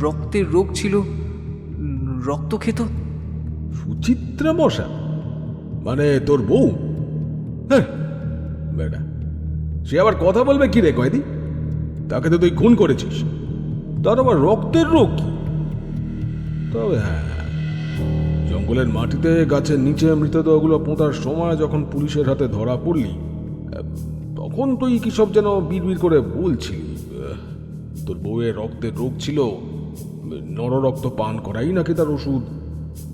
রক্তের রোগ ছিল, রক্ত খেত। সুচিত্রা মশা মানে তোর বউ? হ্যাঁ বেটা, সে আবার কথা বলবে কি রে কয়েদি? তাকে তো তুই খুন করেছিস, তার আবার রক্তের রোগ কি? তবে হ্যাঁ, জঙ্গলের মাটিতে গাছের নিচে মৃতদেহগুলো পোঁতার সময় যখন পুলিশের হাতে ধরা পড়লি, তখন তুই কি সব যেন বিড়বিড় করে বলছিলি তোর বউয়ের রক্তের রোগ ছিল, নররক্ত পান করাই নাকি তার ওষুধ,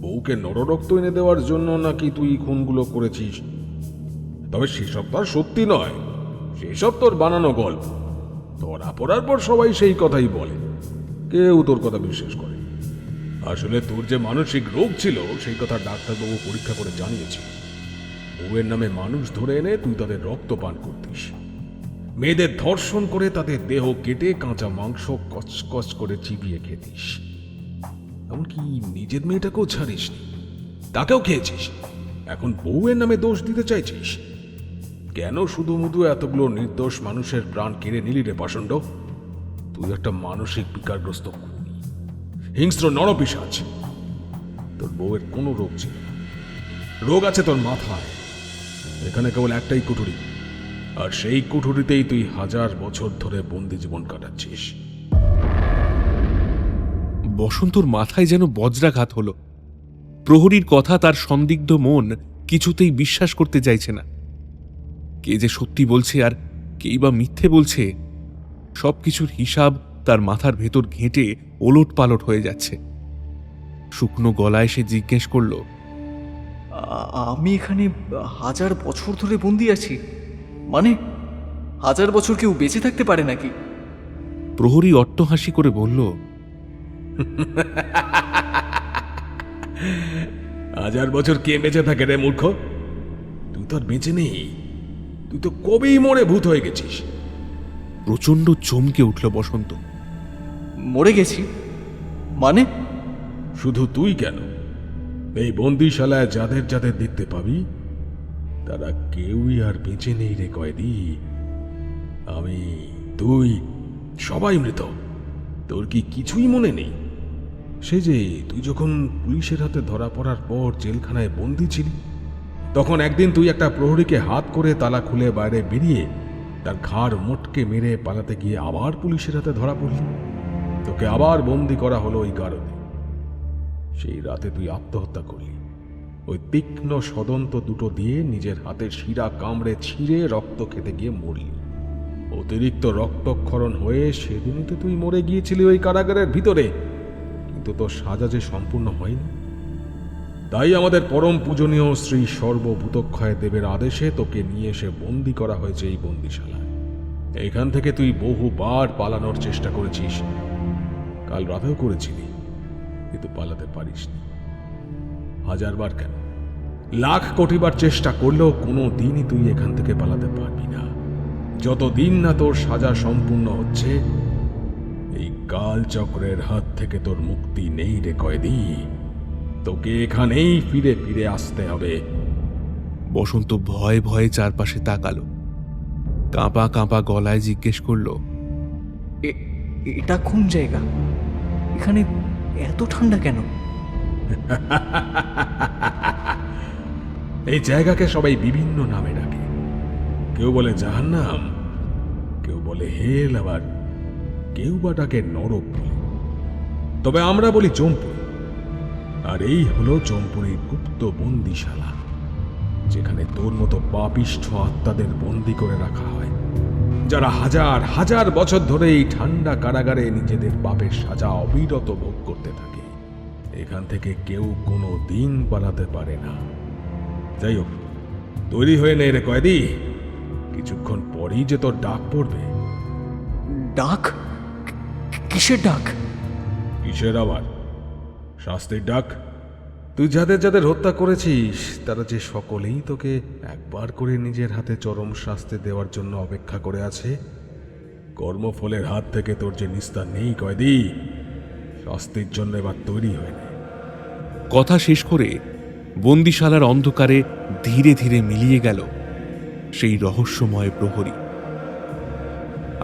বউকে নররক্ত এনে দেওয়ার জন্য নাকি তুই খুনগুলো করেছিস। তবে সেসব তো আর সত্যি নয়, সেসব তোর বানানো গল্প। ধরা পড়ার পর সবাই সেই কথাই বলে, কেউ তোর কথা বিশ্বাস করে। আসলে তোর যে মানসিক রোগ ছিল সেই কথা ডাক্তারবাবু পরীক্ষা করে জানিয়েছে। বউয়ের নামে মানুষ ধরে এনে তুই তাদের রক্ত পান করতিস, মেয়েদের ধর্ষণ করে তাদের দেহ কেটে কাঁচা মাংস কচকচ করে চিবিয়ে খেতিস, এমনকি নিজের মেয়েটাকেও ছাড়িসনি, তাকেও খেয়েছিস। এখন বউয়ের নামে দোষ দিতে চাইছিস? কেন শুধু মুধু এতগুলো নির্দোষ মানুষের প্রাণ কেড়ে নিলি রে পাষণ্ড? তুই একটা মানসিক বিকারগ্রস্ত খুনি, হিংস্র নরপিশাচ। তোর বউয়ের কোনো রোগ ছিল না, রোগ আছে তোর মাথায়। এখানে কেবল একটাই কুঠুরি, আর সেই কুঠুরিতেই তুই 1000 বছর ধরে বন্দি জীবন কাটাচ্ছিস। বসন্তর মাথায় যেন বজ্রাঘাত হলো। প্রহরীর কথা তার সন্দিগ্ধ মন কিছুতেই বিশ্বাস করতে চাইছে না। কে যে সত্যি বলছে আর কেই বা মিথ্যে বলছে, সবকিছুর হিসাব তার মাথার ভেতর ঘেঁটে ওলট পালট হয়ে যাচ্ছে। শুকনো গলায় সে জিজ্ঞেস করল, আমি এখানে 1000 বছর ধরে বন্দি আছি? মানে 1000 বছর কেউ বেঁচে থাকতে পারে নাকি? প্রহরী অট্টহাসি করে বলল, 1000 বছর কে বেঁচে থাকে রে মূর্খ? তুই তো আর বেঁচে নেই, তুই তো কবেই মরে ভূত হয়ে গেছিস। প্রচণ্ড চমকে উঠল বসন্ত। মরে গেছি মানে? শুধু তুই কেন, এই বন্দিশালায় যাদের যাদের দেখতে পাবি তারা কেউই আর বেঁচে নেই রে কয়েদি। আমি, তুই, সবাই মৃত। তোর কি কিছুই মনে নেই? সে যে তুই যখন পুলিশের হাতে ধরা পড়ার পর জেলখানায় বন্দি ছিলি, তখন একদিন তুই একটা প্রহরীকে হাত করে তালা খুলে বাইরে বেরিয়ে তার ঘাড় মোটকে মেরে পালাতে গিয়ে আবার পুলিশের হাতে ধরা পড়লি। তোকে আবার বন্দি করা হলো ওই গারদে। সেই রাতে তুই আত্মহত্যা করলি, ওই তীক্ষ্ণ সদন্ত দুটো দিয়ে নিজের হাতের শিরা কামড়ে ছিঁড়ে রক্ত খেতে গিয়ে মরলি। অতিরিক্ত রক্তক্ষরণ হয়ে সেদিনই তো তুই মরে গিয়েছিলি ওই কারাগারের ভিতরে, কিন্তু তোর সাজা যে সম্পূর্ণ হয়নি। তাই আমাদের পরম পূজনীয় শ্রী সর্বভূতক্ষয় দেবের আদেশে তোকে নিয়ে এসে বন্দি করা হয়েছে এই বন্দিশালায়। এখান থেকে তুই বহুবার পালানোর চেষ্টা করেছিস, কাল রাতেও করেছিলি, কিন্তু পালাতে পারিসনি। 1000 বার কেন, লাখ কোটি বার চেষ্টা করলেও কোনো দিনই তুই এখান থেকে পালাতে পারবি না। যতদিন না তোর সাজা সম্পূর্ণ হচ্ছে, এই কালচক্রের হাত থেকে তোর মুক্তি নেই রে কয়েদি। তোকে এখানেই ফিরে ফিরে আসতে হবে। বসন্ত ভয়ে ভয়ে চারপাশে তাকালো, কাঁপা কাঁপা গলায় জিজ্ঞেস করল, এটা কোন জায়গা? এখানে এত ঠান্ডা কেন? এই জায়গাকে সবাই বিভিন্ন নামে ডাকে। কেউ বলে জাহান্নাম, কেউ বলে হেল, আবার কেউ বা ডাকে নরক বলে। তবে আমরা বলি চম্পুরি। আর এই হলো চম্পুরির গুপ্ত বন্দিশালা, যেখানে তোর মতো পাপিষ্ঠ আত্মাদের বন্দি করে রাখা হয়, যারা 1000 বছর ধরে এই ঠান্ডা কারাগারে নিজেদের পাপের সাজা অবিরত ভোগ করতে থাকে। এখান থেকে কেউ কোনো দিন পালাতে পারে না। যাই হোক, তৈরি হয়ে নে রে কয়েদি, কিছুক্ষণ পরেই যে তোর ডাক পড়বে। ডাক? কিসের ডাক? কিসের আবার? শাস্তির ডাক। তুই যাদের যাদের হত্যা করেছিস তারা যে সকলেই তোকে একবার করে নিজের হাতে চরম শাস্তি দেওয়ার জন্য অপেক্ষা করে আছে। কর্মফলের হাত থেকে তোর যে নিস্তার নেই কয়েদি, শাস্তির জন্য এবার তৈরি হয়ে নে। কথা শেষ করে বন্দিশালার অন্ধকারে ধীরে ধীরে মিলিয়ে গেল সেই রহস্যময় প্রহরী।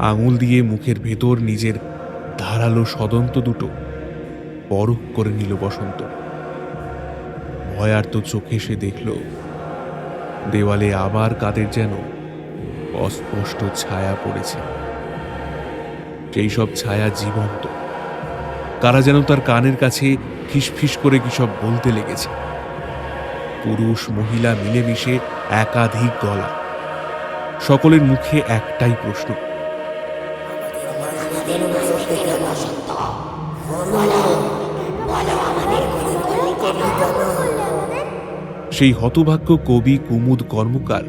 আঙুল দিয়ে মুখের ভেতর নিজের ধারালো সদন্ত দুটো পরখ করে নিল বসন্ত। ভয়ার্ত চোখে সে দেখল দেওয়ালে আবার কাদের যেন অস্পষ্ট ছায়া পড়েছে। সেই সব ছায়া জীবন্ত, কারা যেন তার কানের কাছে ফিসফিস করে কি সব বলতে লেগেছে। পুরুষ মহিলা মিলেমিশে একাধিক গলা, সকলের মুখে একটাই প্রশ্ন, সেই হতভাগ্য কবি কুমুদ কর্মকার,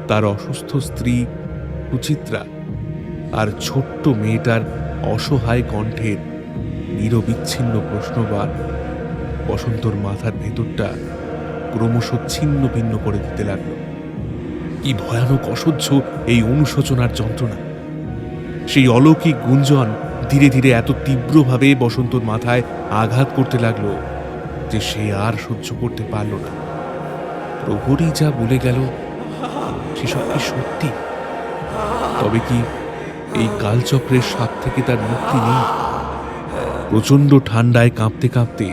তার অসুস্থ স্ত্রী সুচিত্রা আর ছোট্ট মেয়েটার অসহায় কণ্ঠের নিরবিচ্ছিন্ন প্রশ্নবার বসন্তর মাথার ভেতরটা ক্রমশ ছিন্ন ভিন্ন করে দিতে লাগল। কি ভয়ানক অসহ্য এই অনুশোচনার যন্ত্রণা! সেই অলৌকিক গুঞ্জন ধীরে ধীরে এত তীব্রভাবে বসন্তর মাথায় আঘাত করতে লাগলো যে সে আর সহ্য করতে পারল না। প্রহরী যা বলে গেল সেসব কি সত্যি? তবে কি এই কালচক্রের সাপ থেকে তার মুক্তি নেই? প্রচন্ড ঠান্ডায় কাঁপতে কাঁপতে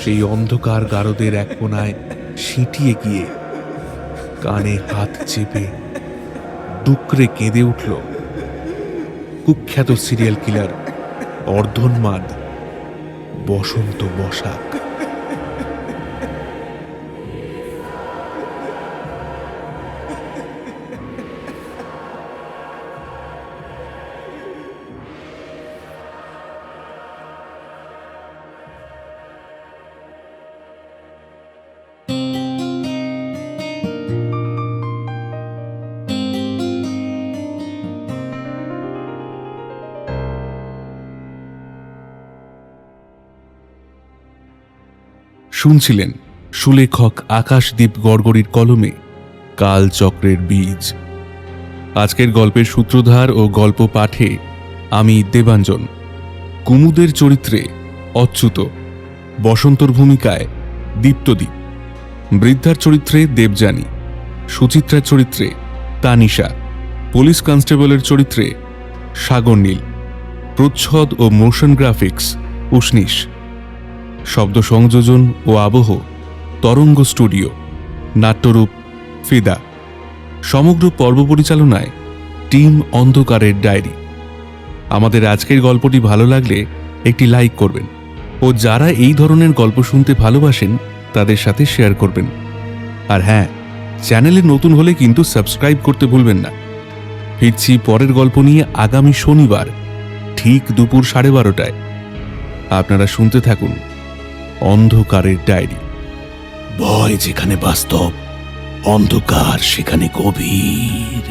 সেই অন্ধকার গারদের এক কোণায় সিঁটিয়ে গিয়ে কানে হাত চেপে ডুকরে কেঁদে উঠল কুখ্যাত সিরিয়াল কিলার অর্ধন্মাদ বসন্ত বসাক। শুনছিলেন সুলেখক আকাশদীপ গড়গড়ির কলমে কালচক্রের বীজ। আজকের গল্পের সূত্রধার ও গল্প পাঠে আমি দেবাঞ্জন। কুমুদের চরিত্রে অচ্যুত, বসন্তর ভূমিকায় দীপ্তদীপ, বৃদ্ধার চরিত্রে দেবযানী, সুচিত্রার চরিত্রে তানিশা, পুলিশ কনস্টেবলের চরিত্রে সাগর নীল, প্রচ্ছদ ও মোশন গ্রাফিক্স উষ্ণীশ, শব্দ সংযোজন ও আবহ তরঙ্গ স্টুডিও, নাট্যরূপ ফিদা। সমগ্র পর্ব পরিচালনায় টিম অন্ধকারের ডায়েরি। আমাদের আজকের গল্পটি ভালো লাগলে একটি লাইক করবেন ও যারা এই ধরনের গল্প শুনতে ভালোবাসেন তাদের সাথে শেয়ার করবেন। আর হ্যাঁ, চ্যানেলে নতুন হলে কিন্তু সাবস্ক্রাইব করতে ভুলবেন না। ফিরছি পরের গল্প নিয়ে আগামী শনিবার ঠিক দুপুর 12:30টায়। আপনারা শুনতে থাকুন অন্ধকারের ডায়েরি। ভয় যেখানে বাস্তব, অন্ধকার সেখানে গভীর।